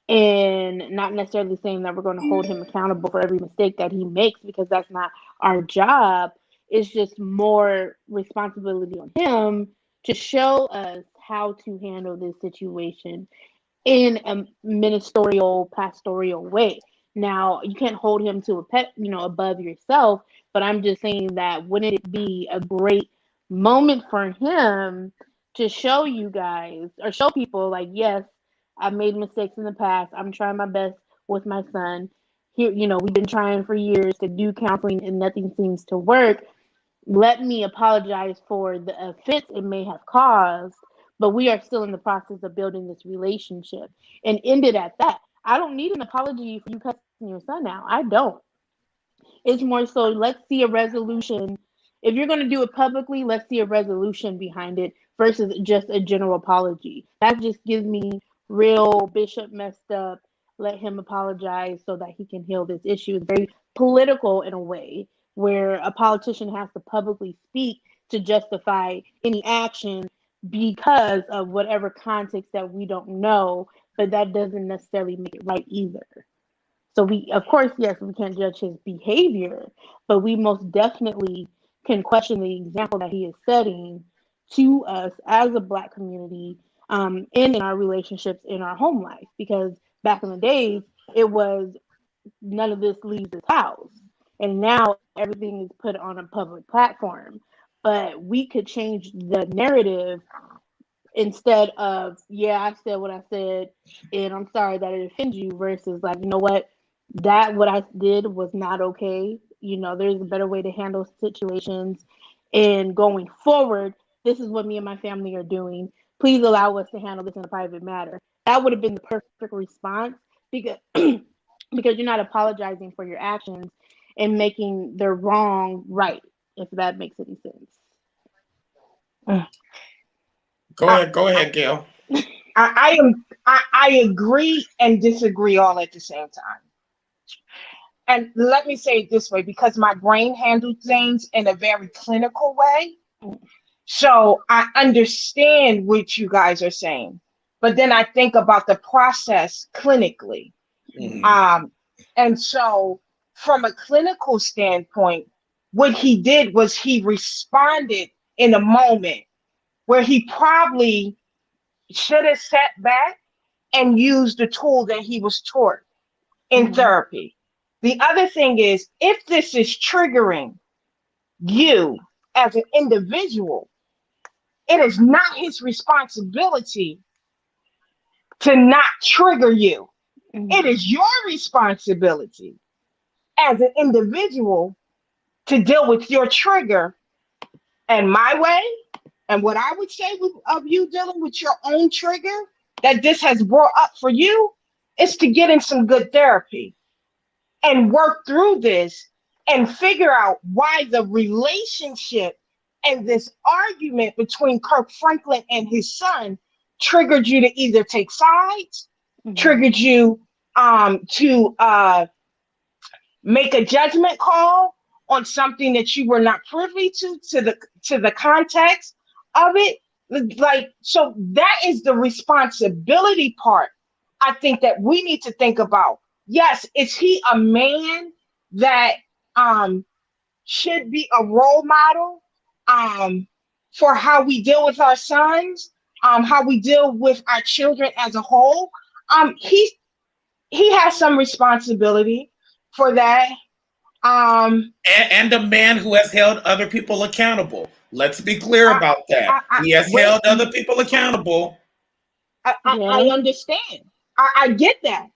And not necessarily saying that we're going to hold him accountable for every mistake that he makes, because that's not our job. It's just more responsibility on him to show us how to handle this situation in a ministerial, pastoral way. Now, you can't hold him to a pet, above yourself, but I'm just saying that wouldn't it be a great moment for him to show you guys or show people like, yes, I've made mistakes in the past. I'm trying my best with my son. Here, we've been trying for years to do counseling and nothing seems to work. Let me apologize for the offense it may have caused, but we are still in the process of building this relationship, and end it at that. I don't need an apology for you cussing your son out. I don't. It's more so, let's see a resolution. If you're going to do it publicly, let's see a resolution behind it versus just a general apology. That just gives me real Bishop messed up. Let him apologize so that he can heal this issue. It's very political in a way where a politician has to publicly speak to justify any action because of whatever context that we don't know, but that doesn't necessarily make it right either. So we, of course, yes, we can't judge his behavior, but we most definitely can question the example that he is setting to us as a Black community, and in our relationships in our home life. Because back in the days, it was none of this leaves his house, and now everything is put on a public platform. But we could change the narrative instead of, yeah, I said what I said, and I'm sorry that it offends you, versus like, you know what, that what I did was not okay. There's a better way to handle situations, and going forward, this is what me and my family are doing. Please allow us to handle this in a private matter. That would have been the perfect response, because because you're not apologizing for your actions and making the wrong right, if that makes any sense. Go ahead, Gail. I agree and disagree all at the same time. And let me say it this way, because my brain handles things in a very clinical way. So I understand what you guys are saying. but then I think about the process clinically. Mhm. And so from a clinical standpoint, what he did was he responded in a moment where he probably should have sat back and used the tool that he was taught in therapy. The other thing is, if this is triggering you as an individual, it is not his responsibility to not trigger you. It is your responsibility as an individual to deal with your trigger. And my way, and what I would say of you dealing with your own trigger that this has brought up for you is to get in some good therapy and work through this and figure out why the relationship and this argument between Kirk Franklin and his son triggered you to either take sides, triggered you to make a judgment call on something that you were not privy to the context of it. Like, so that is the responsibility part I think that we need to think about. Yes, is he a man that should be a role model for how we deal with our sons, how we deal with our children as a whole? He has some responsibility for that. And a man who has held other people accountable. Let's be clear I, about that. He has wait, held other people accountable. I understand. I get that.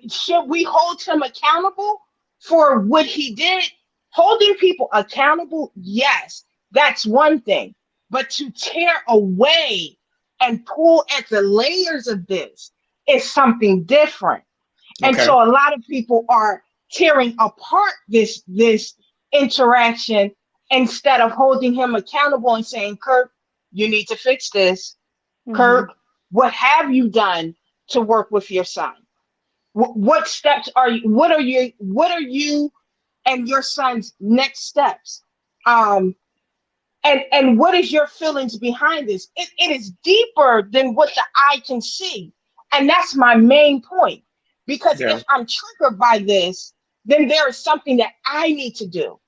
Should we hold him accountable for what he did? Holding people accountable, yes, that's one thing. But to tear away and pull at the layers of this is something different. And Okay. so a lot of people are tearing apart this interaction instead of holding him accountable and saying, Kirk, you need to fix this. Kirk, what have you done to work with your son? What steps are you? What are you and your son's next steps? And what is your feelings behind this? It is deeper than what the eye can see, and that's my main point. Because Yeah. if I'm triggered by this, then there is something that I need to do.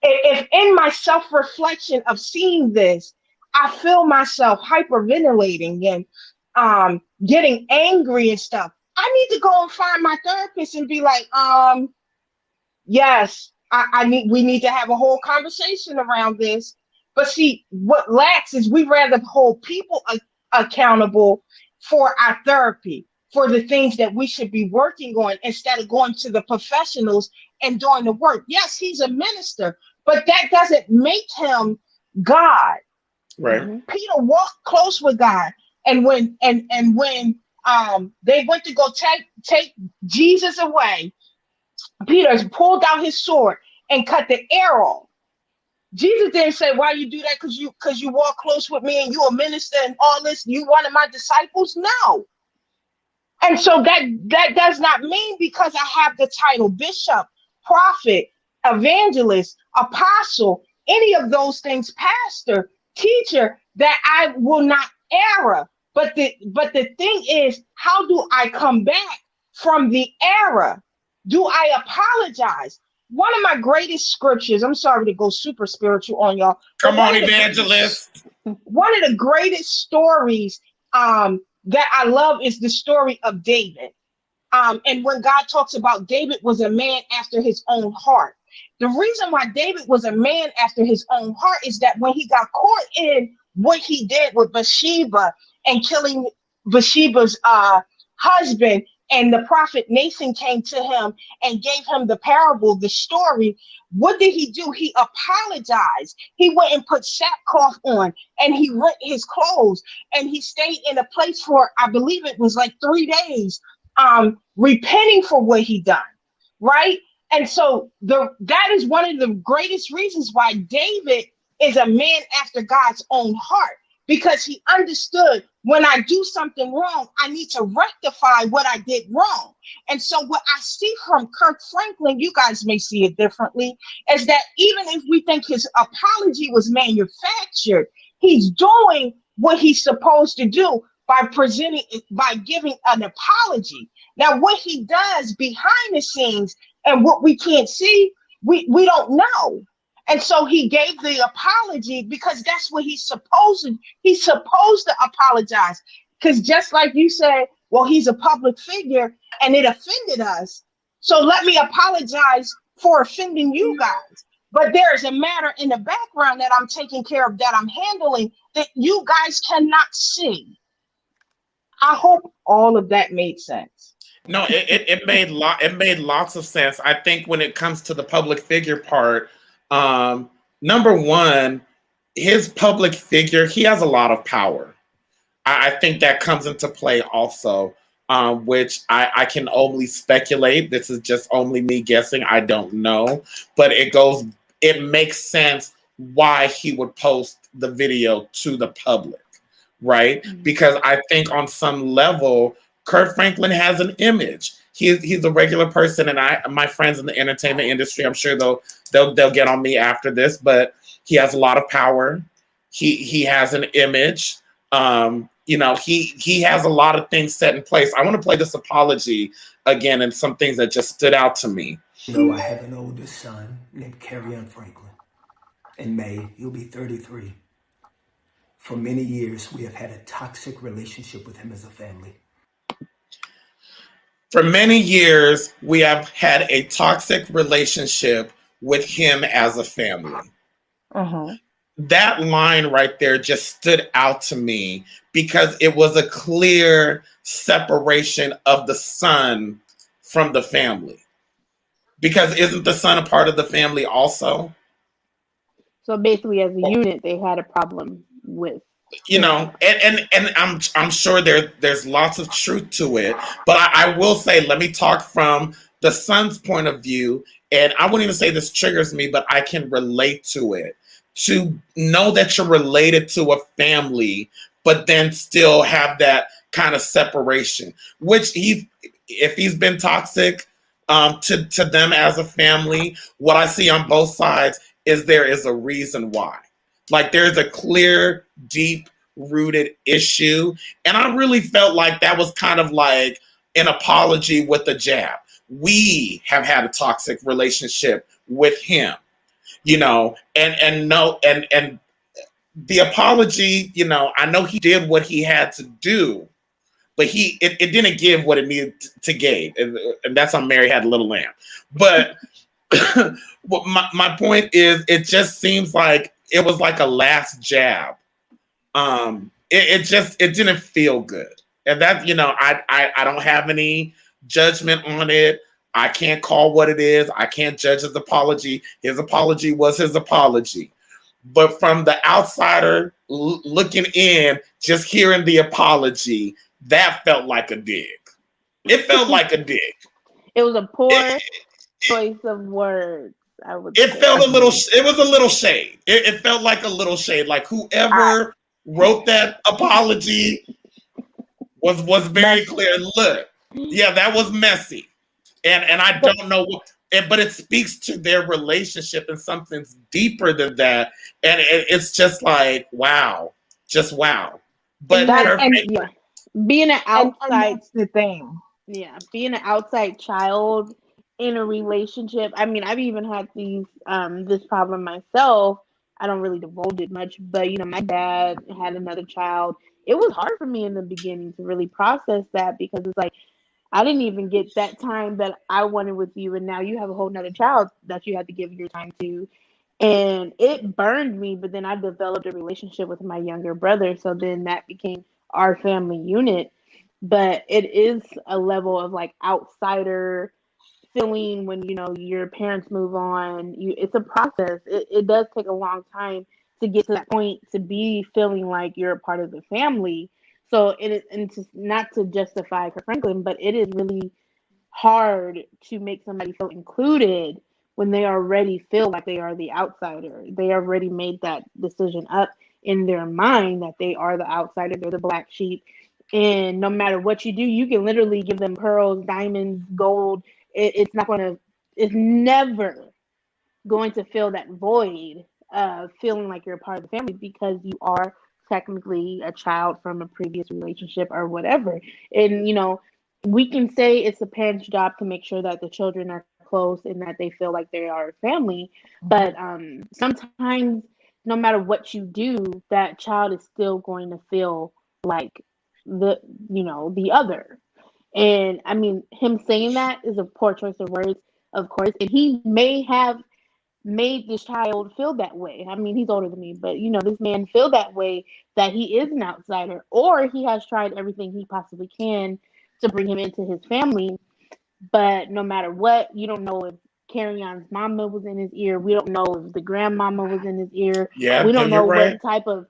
If in my self-reflection of seeing this, I feel myself hyperventilating and getting angry and stuff, I need to go and find my therapist and be like, yes, we need to have a whole conversation around this. But see, what lacks is we rather hold people accountable for our therapy, for the things that we should be working on instead of going to the professionals and doing the work. Yes, he's a minister, but that doesn't make him God. Right. Peter walked close with God, and when they went to go take Jesus away, Peter pulled out his sword and cut the air off. Jesus didn't say, why you do that? Because you walk close with me and you a minister and all this, you one of my disciples? No. And so that does not mean because I have the title bishop, prophet, evangelist, apostle, any of those things, pastor, teacher, that I will not err. But the thing is, how do I come back from the error? Do I apologize? One of my greatest scriptures, I'm sorry to go super spiritual on y'all. Come on, evangelist. One of the greatest stories that I love is the story of David. And when God talks about David was a man after his own heart. The reason why David was a man after his own heart is that when he got caught in what he did with Bathsheba and killing Bathsheba's husband, and the prophet Nathan came to him and gave him the parable, the story, what did he do? He apologized. He went and put sackcloth on and he rent his clothes and he stayed in a place for, I believe it was like 3 days, repenting for what he done, right? And so that is one of the greatest reasons why David is a man after God's own heart, because he understood when I do something wrong, I need to rectify what I did wrong. And so what I see from Kirk Franklin, you guys may see it differently, is that even if we think his apology was manufactured, he's doing what he's supposed to do by giving an apology. Now, what he does behind the scenes and what we can't see, we don't know. And so he gave the apology because that's what he's supposed to apologize. Because just like you said, well, he's a public figure and it offended us. So let me apologize for offending you guys. But there's a matter in the background that I'm taking care of, that I'm handling, that you guys cannot see. I hope all of that made sense. No, it made lots of sense. I think when it comes to the public figure part, um, number one, his public figure, he has a lot of power. I think that comes into play also, which I can only speculate. This is just only me guessing. I don't know, but it makes sense why he would post the video to the public, right? Mhm. Because I think on some level, Kirk Franklin has an image. He's a regular person, and my friends in the entertainment industry, I'm sure they'll get on me after this, but he has a lot of power. He has an image. He has a lot of things set in place. I want to play this apology again and some things that just stood out to me. I have an oldest son named Kerryon Franklin. In May, he'll be 33. For many years, we have had a toxic relationship with him as a family. For many years, we have had a toxic relationship with him as a family. Uh-huh. That line right there just stood out to me because it was a clear separation of the son from the family. Because isn't the son a part of the family also? So basically, as a unit, they had a problem with. And I'm sure there's lots of truth to it, but I will say, let me talk from the son's point of view, and I wouldn't even say this triggers me, but I can relate to it. To know that you're related to a family, but then still have that kind of separation, which if he's been toxic to them as a family, what I see on both sides is there is a reason why. Like there's a clear, deep rooted issue. And I really felt like that was kind of like an apology with a jab. We have had a toxic relationship with him, and the apology, I know he did what he had to do, but it didn't give what it needed to give. And that's how Mary had a little lamb. But my point is, it just seems like it was like a last jab. It didn't feel good, and that I don't have any judgment on it. I can't call what it is. I can't judge his apology. His apology was his apology, but from the outsider looking in, just hearing the apology, that felt like a dig. It felt like a dig. It was a poor choice of words. I would. It say. felt a little. It was a little shade. It felt like a little shade. Like whoever wrote that apology was very clear. Look, yeah, that was messy, and I don't know what. But it speaks to their relationship and something's deeper than that. And it's just like wow, just wow. But being an outside, and that's the thing. Yeah, being an outside child in a relationship. I mean, I've even had this problem myself. I don't really divulge it much, but my dad had another child. It was hard for me in the beginning to really process that because it's like I didn't even get that time that I wanted with you, and now you have a whole nother child that you have to give your time to. And it burned me, but then I developed a relationship with my younger brother, so then that became our family unit. But it is a level of like outsider feeling when your parents move on. It's a process. It does take a long time to get to that point to be feeling like you're a part of the family. So not to justify Kirk Franklin, but it is really hard to make somebody feel included when they already feel like they are the outsider. They already made that decision up in their mind that they are the outsider, they're the black sheep. And no matter what you do, you can literally give them pearls, diamonds, gold. It's never going to fill that void of feeling like you're a part of the family because you are technically a child from a previous relationship or whatever. And, we can say it's a parent's job to make sure that the children are close and that they feel like they are a family. But sometimes, no matter what you do, that child is still going to feel like the other. And I mean, him saying that is a poor choice of words, of course. And he may have made this child feel that way. I mean, he's older than me, but this man feel that way, that he is an outsider, or he has tried everything he possibly can to bring him into his family. But no matter what, you don't know if Carry On's mama was in his ear. We don't know if the grandmama was in his ear. Yeah, We no, don't know you're right. what type of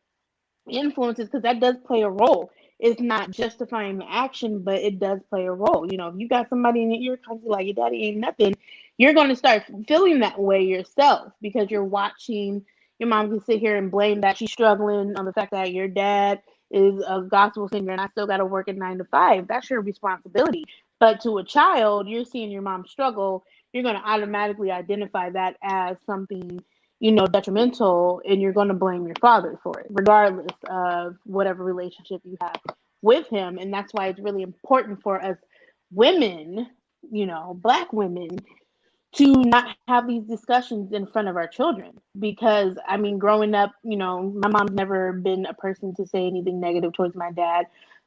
influences, because that does play a role. It's not justifying the action, but it does play a role. If you got somebody in your ear constantly like your daddy ain't nothing, you're going to start feeling that way yourself, because you're watching your mom can sit here and blame that she's struggling on the fact that your dad is a gospel singer and I still got to work at 9 to 5. That's your responsibility. But to a child, you're seeing your mom struggle. You're going to automatically identify that as something detrimental, and you're going to blame your father for it, regardless of whatever relationship you have with him. And that's why it's really important for us women, Black women, to not have these discussions in front of our children. Because, I mean, growing up, my mom's never been a person to say anything negative towards my dad,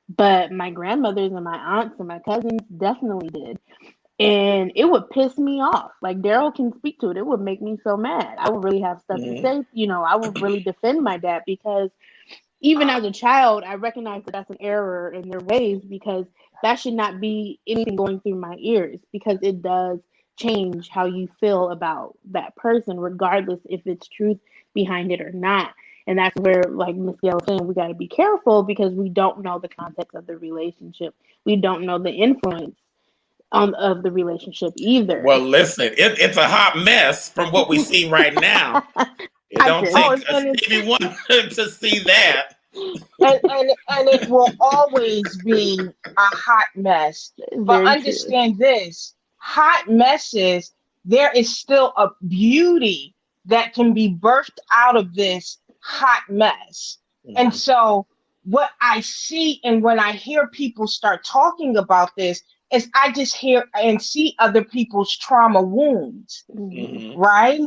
but my grandmothers and my aunts and my cousins definitely did. And it would piss me off. Like, Daryl can speak to it. It would make me so mad. I would really have stuff to say. I would really defend my dad, because even as a child, I recognize that that's an error in their ways, because that should not be anything going through my ears, because it does change how you feel about that person, regardless if it's truth behind it or not. And that's where, like Miss Gail was saying, we got to be careful, because we don't know the context of the relationship. We don't know the influence of the relationship either. Well, listen, it's a hot mess from what we see right now. It don't take a Stevie Wonder to see that. And it will always be a hot mess. But understand this, hot messes, there is still a beauty that can be birthed out of this hot mess. And so what I see, and when I hear people start talking about this, is I just hear and see other people's trauma wounds, right?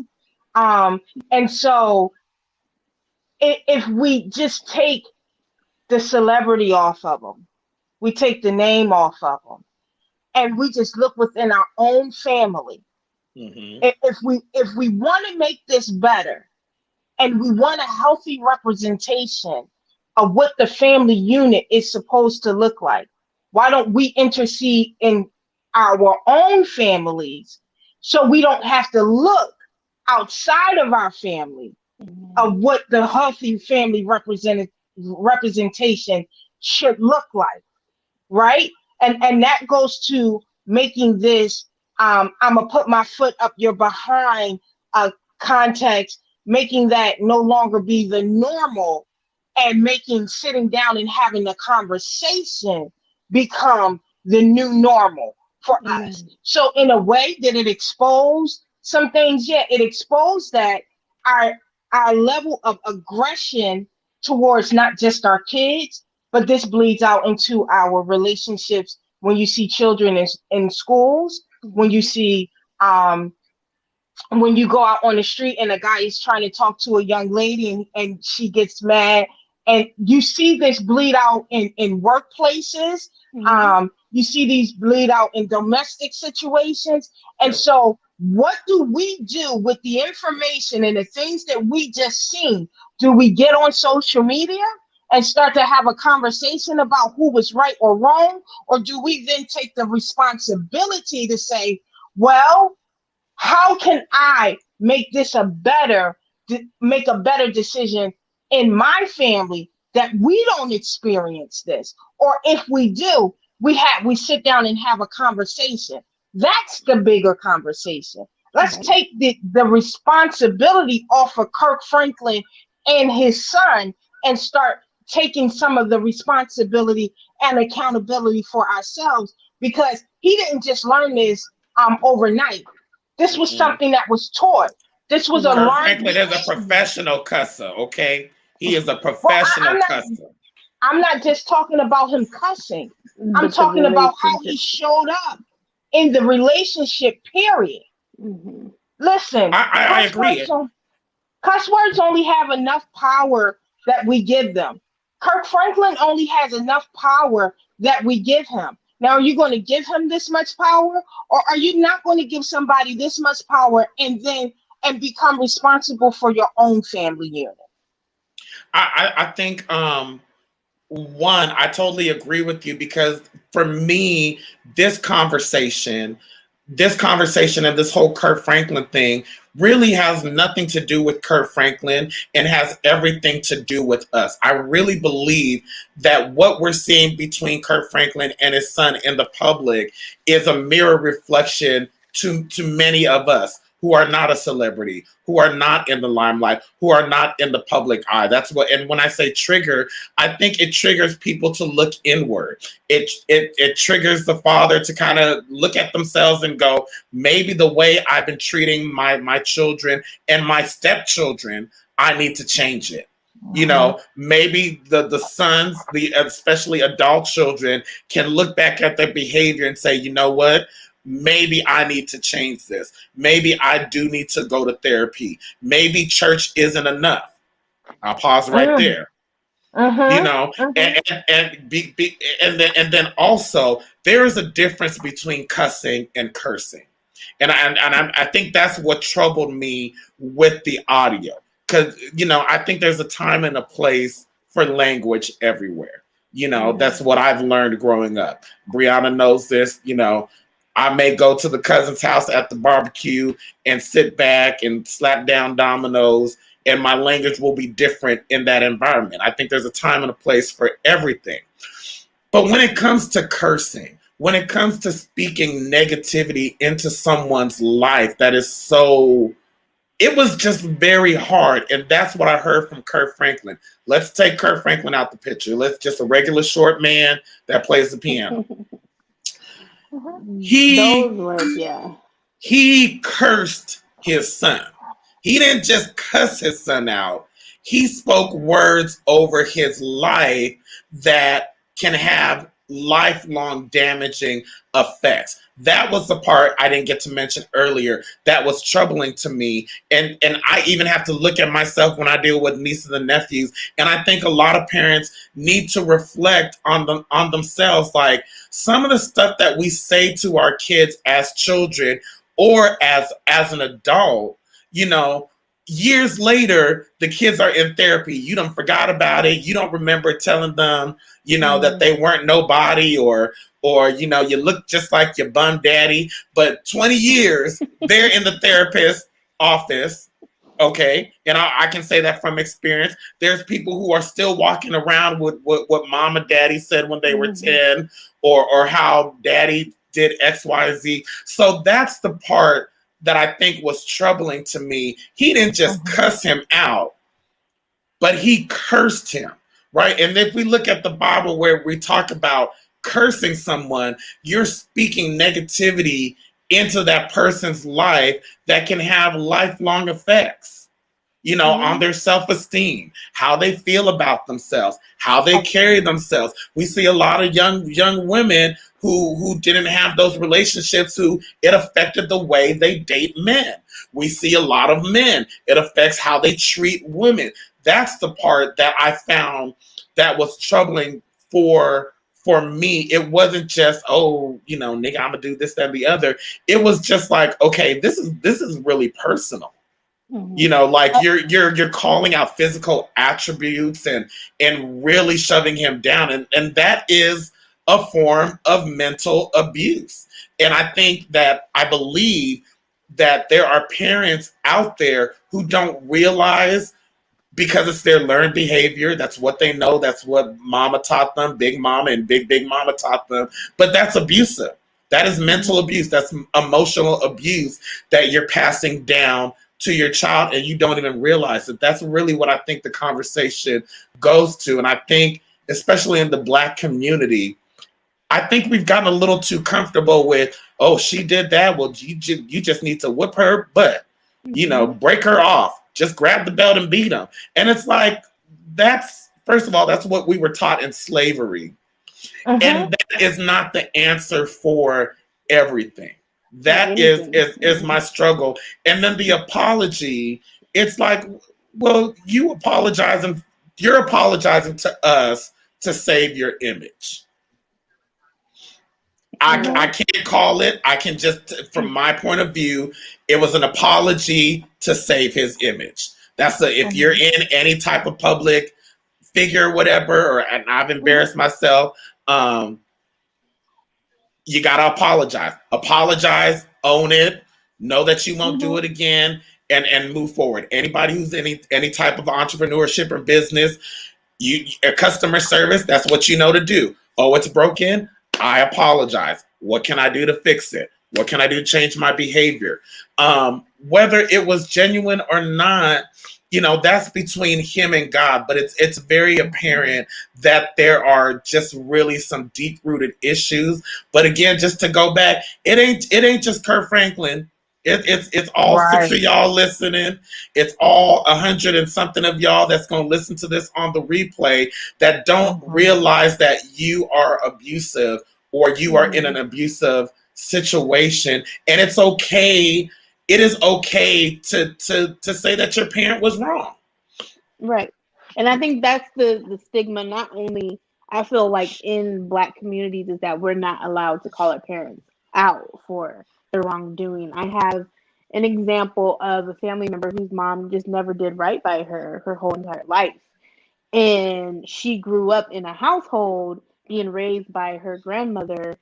And so if we just take the celebrity off of them, we take the name off of them, and we just look within our own family. If we want to make this better, and we want a healthy representation of what the family unit is supposed to look like, why don't we intercede in our own families, so we don't have to look outside of our family of what the healthy family representation should look like, right? And that goes to making this I'm gonna put my foot up your behind context, making that no longer be the normal, and making sitting down and having a conversation become the new normal for us. So in a way, did it expose some things? Yeah, it exposed that our level of aggression towards not just our kids, but this bleeds out into our relationships. When you see children in schools, when you see when you go out on the street and a guy is trying to talk to a young lady and she gets mad, and you see this bleed out in workplaces. You see these bleed out in domestic situations. And so what do we do with the information and the things that we just seen? Do we get on social media and start to have a conversation about who was right or wrong? Or do we then take the responsibility to say, well, how can I make this make a better decision in my family, that we don't experience this? Or if we do, we sit down and have a conversation. That's the bigger conversation. Let's take the responsibility off of Kirk Franklin and his son, and start taking some of the responsibility and accountability for ourselves, because he didn't just learn this overnight. This was something that was taught. This was a Kirk learned Franklin is a professional cusser, okay? He is a Well, professional cusser. I'm not just talking about him cussing. I'm But the talking about how he relationship. showed up in the relationship, period. Hmm. Listen, I cuss agree. words, cuss words only have enough power that we give them. Kirk Franklin only has enough power that we give him. Now, are you going to give him this much power, or are you not going to give somebody this much power and become responsible for your own family unit? I think one, I totally agree with you because for me, this conversation, and this whole Kirk Franklin thing really has nothing to do with Kirk Franklin and has everything to do with us. I really believe that what we're seeing between Kirk Franklin and his son in the public is a mirror reflection to many of us who are not a celebrity, who are not in the limelight, who are not in the public eye. That's what, and when I say trigger, I think it triggers people to look inward. It triggers the father to kind of look at themselves and go, maybe the way I've been treating my children and my stepchildren, I need to change it. You know, maybe the sons, the especially adult children, can look back at their behavior and say, you know what? Maybe I need to change this. Maybe I do need to go to therapy. Maybe church isn't enough. I'll pause right Mm, there. You mhm, know, mhm. and then also there is a difference between cussing and cursing, I think that's what troubled me with the audio because I think there's a time and a place for language everywhere. Yeah. That's what I've learned growing up. Brianna knows this. I may go to the cousin's house at the barbecue and sit back and slap down dominoes, and my language will be different in that environment. I think there's a time and a place for everything. But when it comes to cursing, when it comes to speaking negativity into someone's life, it was just very hard. And that's what I heard from Kirk Franklin. Let's take Kirk Franklin out the picture. Let's just a regular short man that plays the piano. Those He words, yeah. he cursed his son. He didn't just cuss his son out. He spoke words over his life that can have lifelong damaging effects. That was the part I didn't get to mention earlier that was troubling to me. And I even have to look at myself when I deal with nieces and nephews. And I think a lot of parents need to reflect on themselves. Like some of the stuff that we say to our kids as children or as an adult, you know, years later, the kids are in therapy. You don't forgot about it. You don't remember telling them, that they weren't nobody or you look just like your bum daddy. But 20 years, they're in the therapist office. Okay. And I can say that from experience. There's people who are still walking around with what mom and daddy said when they were 10 or how daddy did XYZ. So that's the part that I think was troubling to me. He didn't just cuss him out, but he cursed him, right? And if we look at the Bible where we talk about cursing someone, you're speaking negativity into that person's life that can have lifelong effects, on their self-esteem, how they feel about themselves, how they carry themselves. We see a lot of young women who didn't have those relationships, who it affected the way they date men. We see a lot of men, it affects how they treat women. That's the part that I found that was troubling for me. It wasn't just, oh, nigga, I'm gonna do this, that, and the other. It was just like, okay, this is really personal. Like you're calling out physical attributes and really shoving him down, and that is a form of mental abuse. And I believe that there are parents out there who don't realize, because it's their learned behavior. That's what they know. That's what mama taught them, big mama and big mama taught them. But that's abusive. That is mental abuse. That's emotional abuse that you're passing down to your child, and you don't even realize it. That's really what I think the conversation goes to. And I think, especially in the Black community, I think we've gotten a little too comfortable with, oh, she did that. Well, you just need to whip her butt, break her off, just grab the belt and beat them. And it's like, that's first of all, that's what we were taught in slavery. Mm-hmm. And that is not the answer for everything. That Anything. is my struggle. And then the apology, it's like, well, you're apologizing to us to save your image. I Mhm. can't call it. I can just, from my point of view, it was an apology to save his image. If you're Mm-hmm. in any type of public figure, whatever, and I've Mhm. embarrassed myself, you gotta apologize. Apologize, own it, know that you won't do Mhm. it again, and move forward. Anybody who's any type of entrepreneurship or business, customer service, that's what you know to do. Oh, it's broken. I apologize. What can I do to fix it? What can I do to change my behavior? Whether it was genuine or not, that's between him and God. But it's very apparent that there are just really some deep rooted issues. But again, just to go back, it ain't just Kirk Franklin. It's all six of Right. y'all listening. It's all 100 and something of y'all that's going to listen to this on the replay that don't Mm-hmm. realize that you are abusive or you are in an Mhm. abusive situation. And it's okay. It is okay to say that your parent was wrong. Right. And I think that's the stigma. Not only I feel like in Black communities is that we're not allowed to call our parents out for the wrongdoing. I have an example of a family member whose mom just never did right by her whole entire life. And she grew up in a household being raised by her grandmother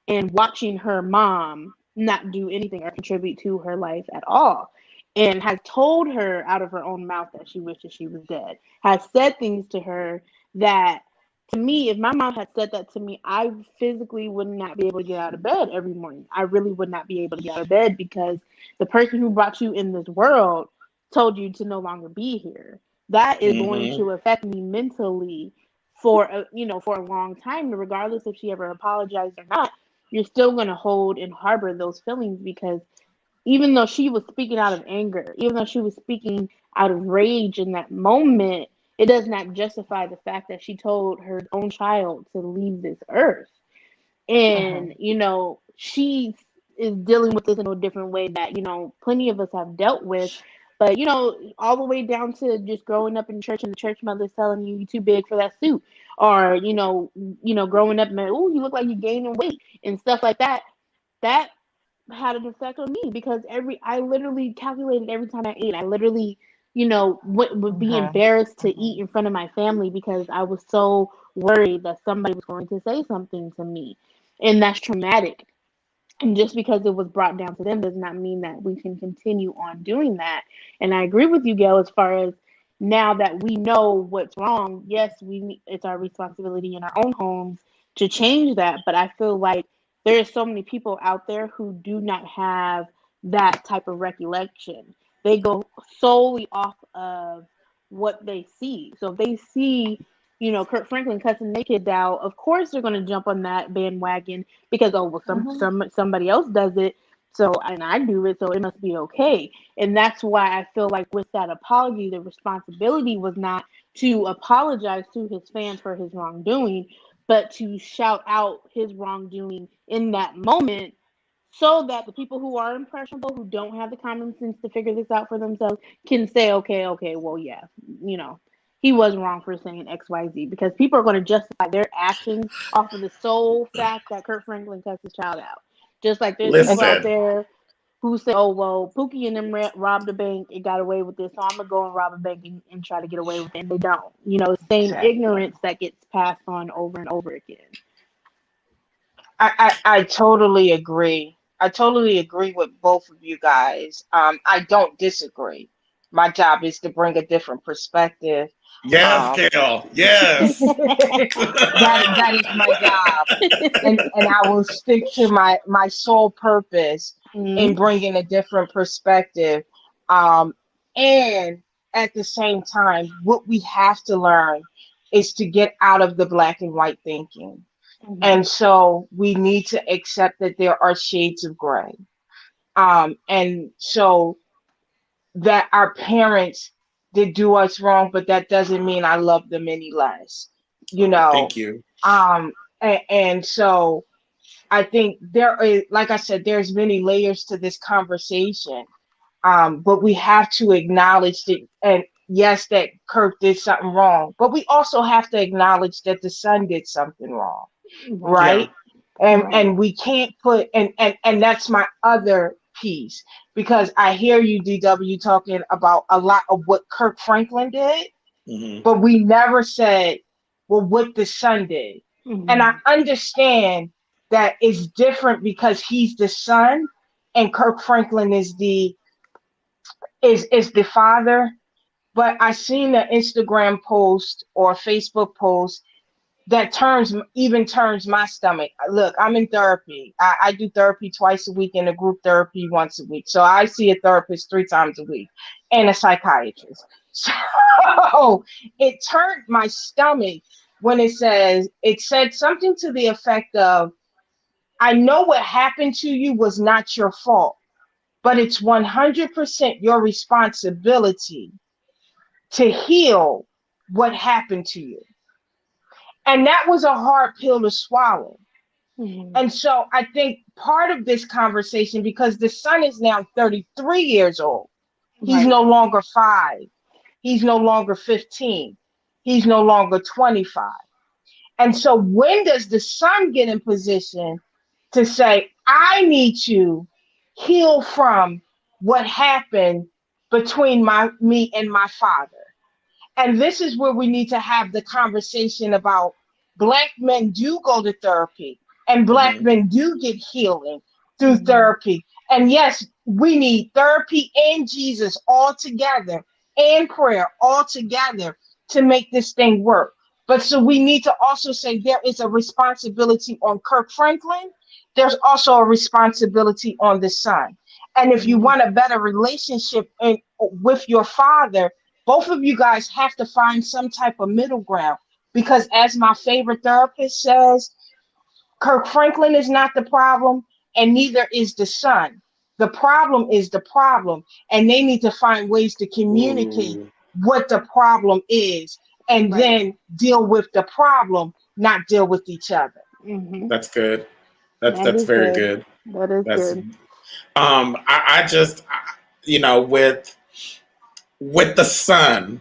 and watching her mom not do anything or contribute to her life at all. And has told her out of her own mouth that she wishes she was dead. Has said things to her that, to me, if my mom had said that to me, I physically would not be able to get out of bed every morning. I really would not be able to get out of bed because the person who brought you in this world told you to no longer be here. That is going Mm-hmm. to affect me mentally for for a long time, regardless if she ever apologized or not. You're still going to hold and harbor those feelings because even though she was speaking out of anger, even though she was speaking out of rage in that moment, it does not justify the fact that she told her own child to leave this earth. Mm-hmm. And she is dealing with this in a different way that plenty of us have dealt with. But all the way down to just growing up in church and the church mother's telling you you're too big for that suit, or growing up and oh, you look like you're gaining weight and stuff like that. That had an effect on me because I literally calculated every time I ate. I literally, would be Mm-hmm. embarrassed to Mm-hmm. eat in front of my family because I was so worried that somebody was going to say something to me. And that's traumatic. And just because it was brought down to them does not mean that we can continue on doing that. And I agree with you, Gail, as far as now that we know what's wrong, yes, it's our responsibility in our own homes to change that. But I feel like there are so many people out there who do not have that type of recollection. They go solely off of what they see. So if they see, Kirk Franklin cussing their kids out, of course they're going to jump on that bandwagon because oh well Mm-hmm. somebody else does it, so and I do it, so it must be okay. And that's why I feel like with that apology, the responsibility was not to apologize to his fans for his wrongdoing, but to shout out his wrongdoing in that moment so that the people who are impressionable, who don't have the common sense to figure this out for themselves, can say, okay, well, yeah, you know, he was wrong for saying XYZ, because people are going to justify their actions off of the sole fact that Kurt Franklin cussed his child out. Just like there's people out Listen, there who say, oh, well, Pookie and them robbed a bank and got away with this, so I'm going to go and rob a bank and try to get away with it. And they don't. Same Exactly. ignorance that gets passed on over and over again. I totally agree. I totally agree with both of you guys. I don't disagree. My job is to bring a different perspective. yes, Um, Gail. Yes. that is my job, and I will stick to my sole purpose in Mhm. bringing a different perspective. Um, and at the same time, what we have to learn is to get out of the black and white thinking. Mhm. And so we need to accept that there are shades of gray. And so that our parents did do us wrong, but that doesn't mean I love them any less. You know, Thank you. and so I think there is, like I said, there's many layers to this conversation. But we have to acknowledge that, and yes, that Kirk did something wrong, but we also have to acknowledge that the son did something wrong, Yeah. right? And Right. we can't put, and that's my other piece, because I hear you, DW, talking about a lot of what Kirk Franklin did, Hmm. but we never said, well, what the son did. And I Mhm. understand that it's different because he's the son and Kirk Franklin is the father. But I seen an Instagram post or Facebook post that turns my stomach. Look, I'm in therapy. I do therapy twice a week and a group therapy once a week. So I see a therapist 3 times a week and a psychiatrist. So it turned my stomach when it said something to the effect of, I know what happened to you was not your fault, but it's 100% your responsibility to heal what happened to you. And that was a hard pill to swallow. Mhm. And so I think part of this conversation, because the son is now 33 years old, he's Right. no longer 5, he's no longer 15, he's no longer 25. And so when does the son get in position to say, I need to heal from what happened between me and my father? And this is where we need to have the conversation about Black men do go to therapy and Black Hmm. men do get healing through Mhm. therapy. And yes, we need therapy and Jesus all together and prayer all together to make this thing work. But so we need to also say there is a responsibility on Kirk Franklin. There's also a responsibility on the son. And if you Mhm. want a better relationship with your father, both of you guys have to find some type of middle ground, because as my favorite therapist says, Kirk Franklin is not the problem and neither is the son. The problem is the problem, and they need to find ways to communicate Ooh, what the problem is and Right. then deal with the problem, not deal with each other. Mhm. that's good. That That's is very good. good. That is That's good. I just with the son,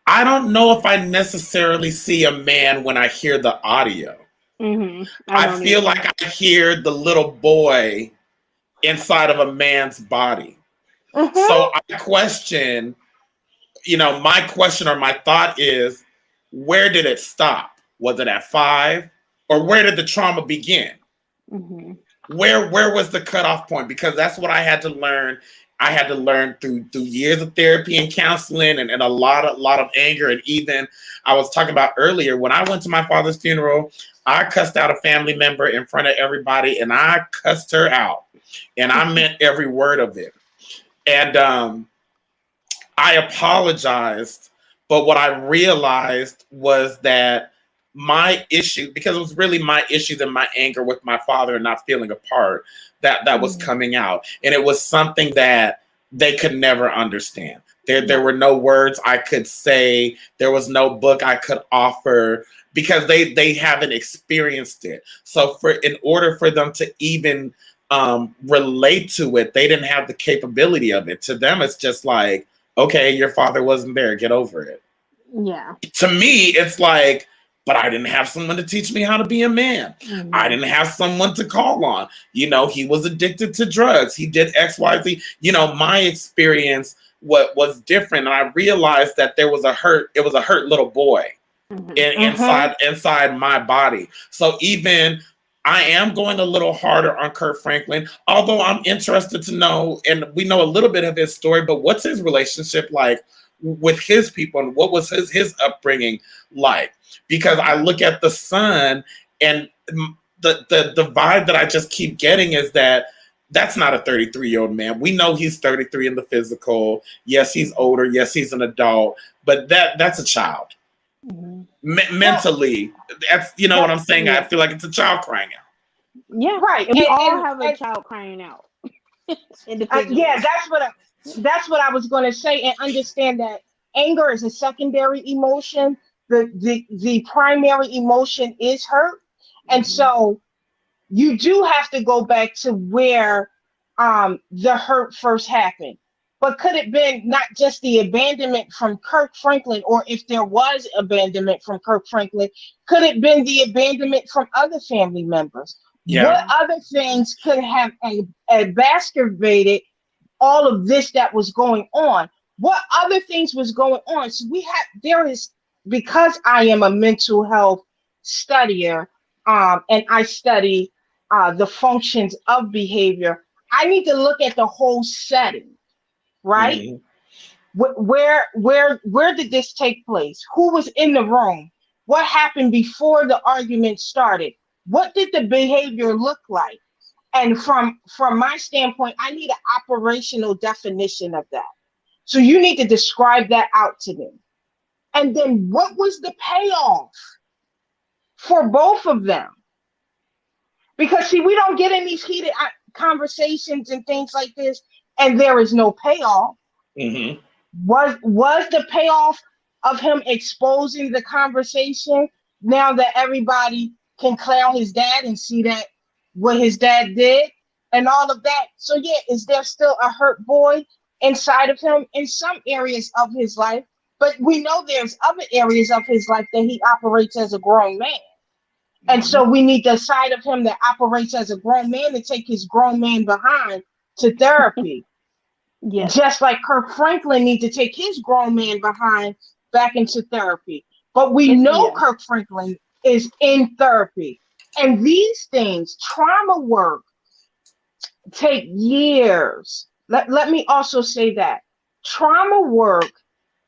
I don't know if I necessarily see a man when I hear the audio. Mhm. I I don't feel either. like I hear the little boy inside of a man's body. So Mm-hmm. I question, my question or my thought is, where did it stop? Was it at 5? Or where did the trauma begin? Mhm. Where was the cutoff point? Because that's what I had to learn. I had to learn through years of therapy and counseling, and a lot of anger. And even I was talking about earlier, when I went to my father's funeral, I cussed out a family member in front of everybody, and I cussed her out, and I meant every word of it. And I apologized, but what I realized was that my issue, because it was really my issues and my anger with my father and not feeling a part, that was Mhm. coming out, and it was something that they could never understand. There Right. were no words I could say. There was no book I could offer because they haven't experienced it. So in order for them to even relate to it, they didn't have the capability of it. To them, it's just like, okay, your father wasn't there, get over it. Yeah. To me, it's like, but I didn't have someone to teach me how to be a man. I Mhm. didn't have someone to call on. He was addicted to drugs. He did XYZ. My experience what was different. And I realized that it was a hurt little boy Mhm. Mm-hmm. inside my body. So even I am going a little harder on Kirk Franklin, although I'm interested to know, and we know a little bit of his story, but what's his relationship like with his people, and what was his upbringing like? Because I look at the son, and the vibe that I just keep getting is that that's not a 33-year-old man. We know he's 33 in the physical. Yes, he's older. Yes, he's an adult, but that's a child. Mhm. Well, Mentally, that's what that I'm saying. I Yeah. feel like it's a child crying out. Yeah. right, And we all and have a and child crying out yeah, individually. That's what I was going to say, and understand that anger is a secondary emotion. The primary emotion is hurt, and so you do have to go back to where the hurt first happened. But could it been not just the abandonment from Kirk Franklin, or if there was abandonment from Kirk Franklin, could it been the abandonment from other family members? Yeah. What other things could have exacerbated all of this that was going on? What other things was going on? So because I am a mental health studier, and I study the functions of behavior, I need to look at the whole setting, right? Mhm. Where did this take place? Who was in the room? What happened before the argument started? What did the behavior look like? And from my standpoint, I need an operational definition of that. So you need to describe that out to them. And then what was the payoff for both of them? Because see, we don't get in these heated conversations and things like this, and there is no payoff. Mm-hmm. Was the payoff of him exposing the conversation now that everybody can clown his dad and see that what his dad did and all of that? So yeah, is there still a hurt boy inside of him in some areas of his life? But we know there's other areas of his life that he operates as a grown man. And so we need the side of him that operates as a grown man to take his grown man behind to therapy. Yes. Just like Kirk Franklin needs to take his grown man behind back into therapy. But we know Kirk Franklin is in therapy. And these things, trauma work, take years. Let me also say that. Trauma work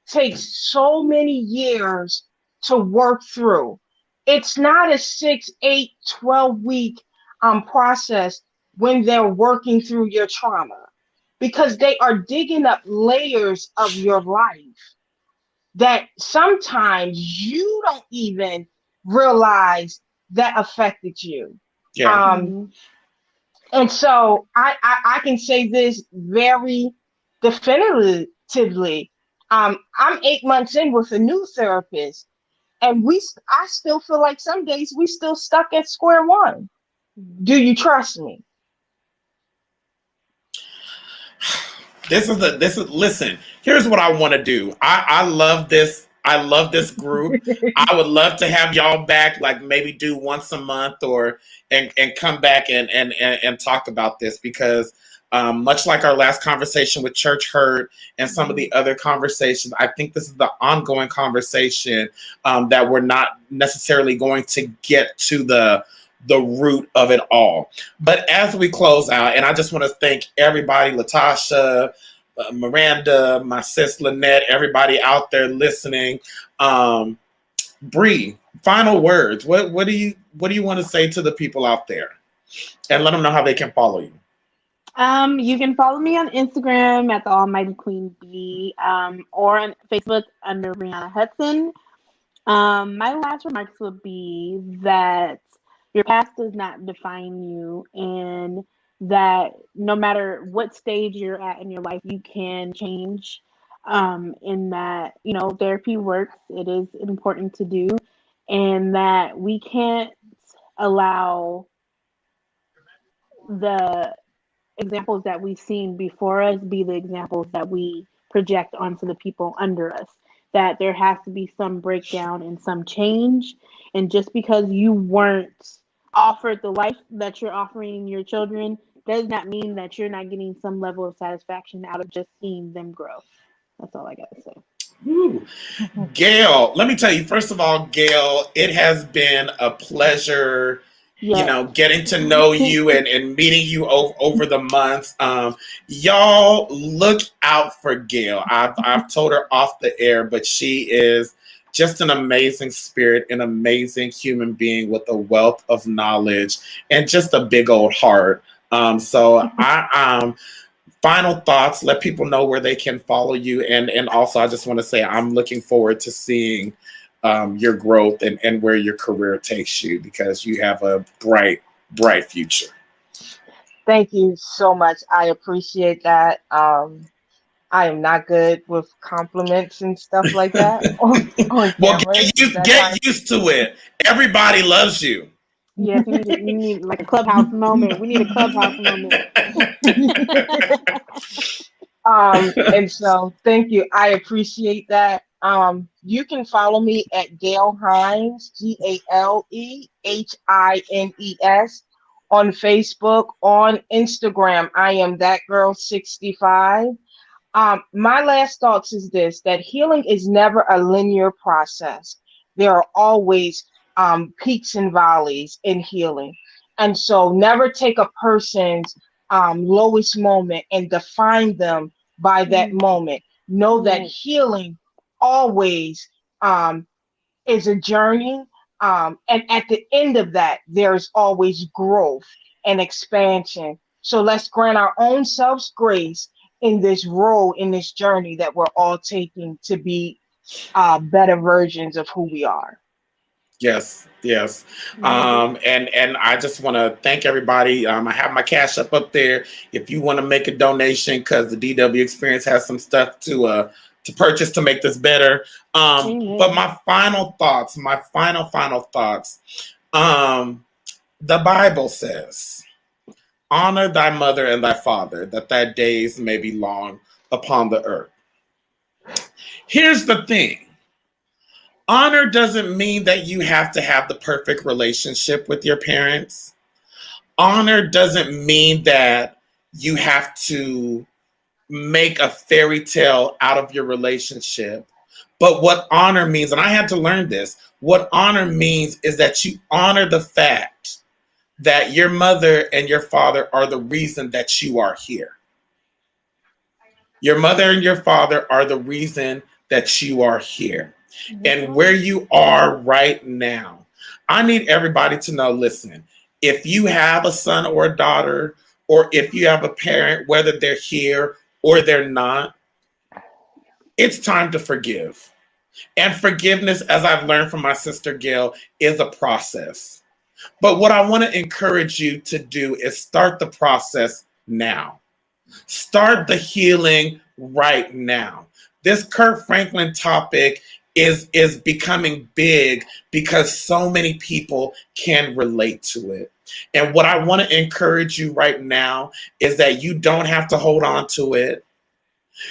takes so many years to work through. It's not a 6, 8, 12-week process when they're working through your trauma, because they are digging up layers of your life that sometimes you don't even realize that affected you. Yeah. And so I can say this very definitively. I'm 8 months in with a new therapist, and I still feel like some days we still stuck at square one. Do you trust me? Listen, here's what I want to do. I love this. I love this group. I would love to have y'all back, like maybe do once a month and come back and talk about this, because much like our last conversation with Church Hurt and some of the other conversations, I think this is the ongoing conversation that we're not necessarily going to get to the root of it all. But as we close out, and I just want to thank everybody, Latasha, Miranda, my sis Lynette, everybody out there listening. Bree, final words. What do you want to say to the people out there, and let them know how they can follow you? You can follow me on Instagram at the Almighty Queen B, or on Facebook under Brianna Hudson. My last remarks would be that your past does not define you, and that no matter what stage you're at in your life, you can change. In that, therapy works. It is important to do, and that we can't allow the examples that we've seen before us be the examples that we project onto the people under us. That there has to be some breakdown and some change. And just because you weren't offered the life that you're offering your children does not mean that you're not getting some level of satisfaction out of just seeing them grow. That's all I got to say. Ooh. Gail, let me tell you, first of all, Gail, it has been a pleasure, getting to know you and meeting you over the months. Y'all look out for Gail. I've told her off the air, but she is just an amazing spirit, an amazing human being with a wealth of knowledge and just a big old heart. So final thoughts, let people know where they can follow you. And also, I just want to say I'm looking forward to seeing your growth and where your career takes you, because you have a bright future. Thank you so much. I appreciate that. I am not good with compliments and stuff like that on Well, camera. That kind get used to it. Everybody loves you. Yes, we need like a clubhouse moment. We need a clubhouse moment. And so thank you. I appreciate that. You can follow me at Gail Hines, GaleHines, on Facebook, on Instagram. I am that girl 65. My last thoughts is this, that healing is never a linear process. There are always peaks and valleys in healing. And so never take a person's lowest moment and define them by that moment. Know that healing always is a journey. And at the end of that, there's always growth and expansion. So let's grant our own selves grace in this role, in this journey that we're all taking to be better versions of who we are. Yes, yes. And I just want to thank everybody. I have my cash up there. If you want to make a donation, because the DW Experience has some stuff to purchase to make this better. But my final thoughts. The Bible says, "Honor thy mother and thy father, that thy days may be long upon the earth." Here's the thing. Honor doesn't mean that you have to have the perfect relationship with your parents. Honor doesn't mean that you have to make a fairy tale out of your relationship. But what honor means, and I had to learn this, what honor means is that you honor the fact that your mother and your father are the reason that you are here. Your mother and your father are the reason that you are here. And where you are right now, I need everybody to know, listen, if you have a son or a daughter, or if you have a parent, whether they're here or they're not, it's time to forgive. And forgiveness, as I've learned from my sister Gail, is a process. But what I want to encourage you to do is start the process now. Start the healing right now. This Kirk Franklin topic is becoming big because so many people can relate to it. And what I want to encourage you right now is that you don't have to hold on to it.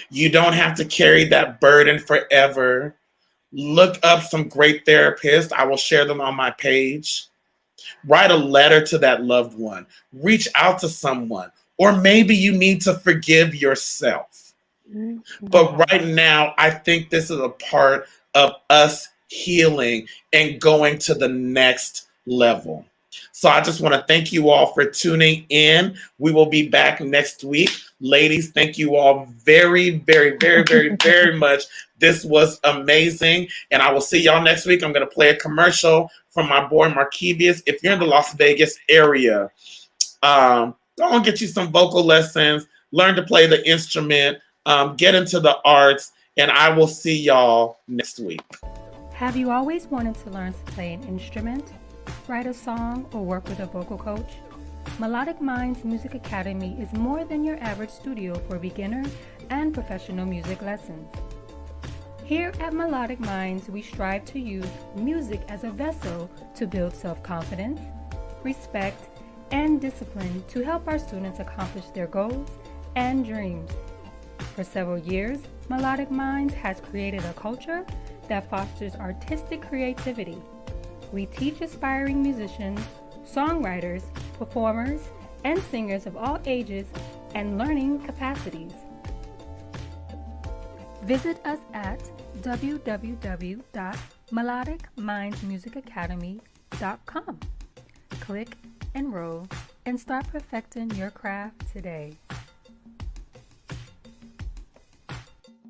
You don't have to carry that burden forever. Look up some great therapists. I will share them on my page. Write a letter to that loved one. Reach out to someone. Or maybe you need to forgive yourself. But right now, I think this is a part of us healing and going to the next level. So I just want to thank you all for tuning in. We will be back next week. Ladies, thank you all very, very, very, very, very much. This was amazing. And I will see y'all next week. I'm going to play a commercial from my boy Markevius. If you're in the Las Vegas area, go and get you some vocal lessons, learn to play the instrument, get into the arts, and I will see y'all next week. Have you always wanted to learn to play an instrument, write a song, or work with a vocal coach? Melodic Minds Music Academy is more than your average studio for beginner and professional music lessons. Here at Melodic Minds, we strive to use music as a vessel to build self-confidence, respect, and discipline to help our students accomplish their goals and dreams. For several years, Melodic Minds has created a culture that fosters artistic creativity. We teach aspiring musicians, songwriters, performers, and singers of all ages and learning capacities. Visit us at www.melodicmindsmusicacademy.com. Click, enroll, and start perfecting your craft today.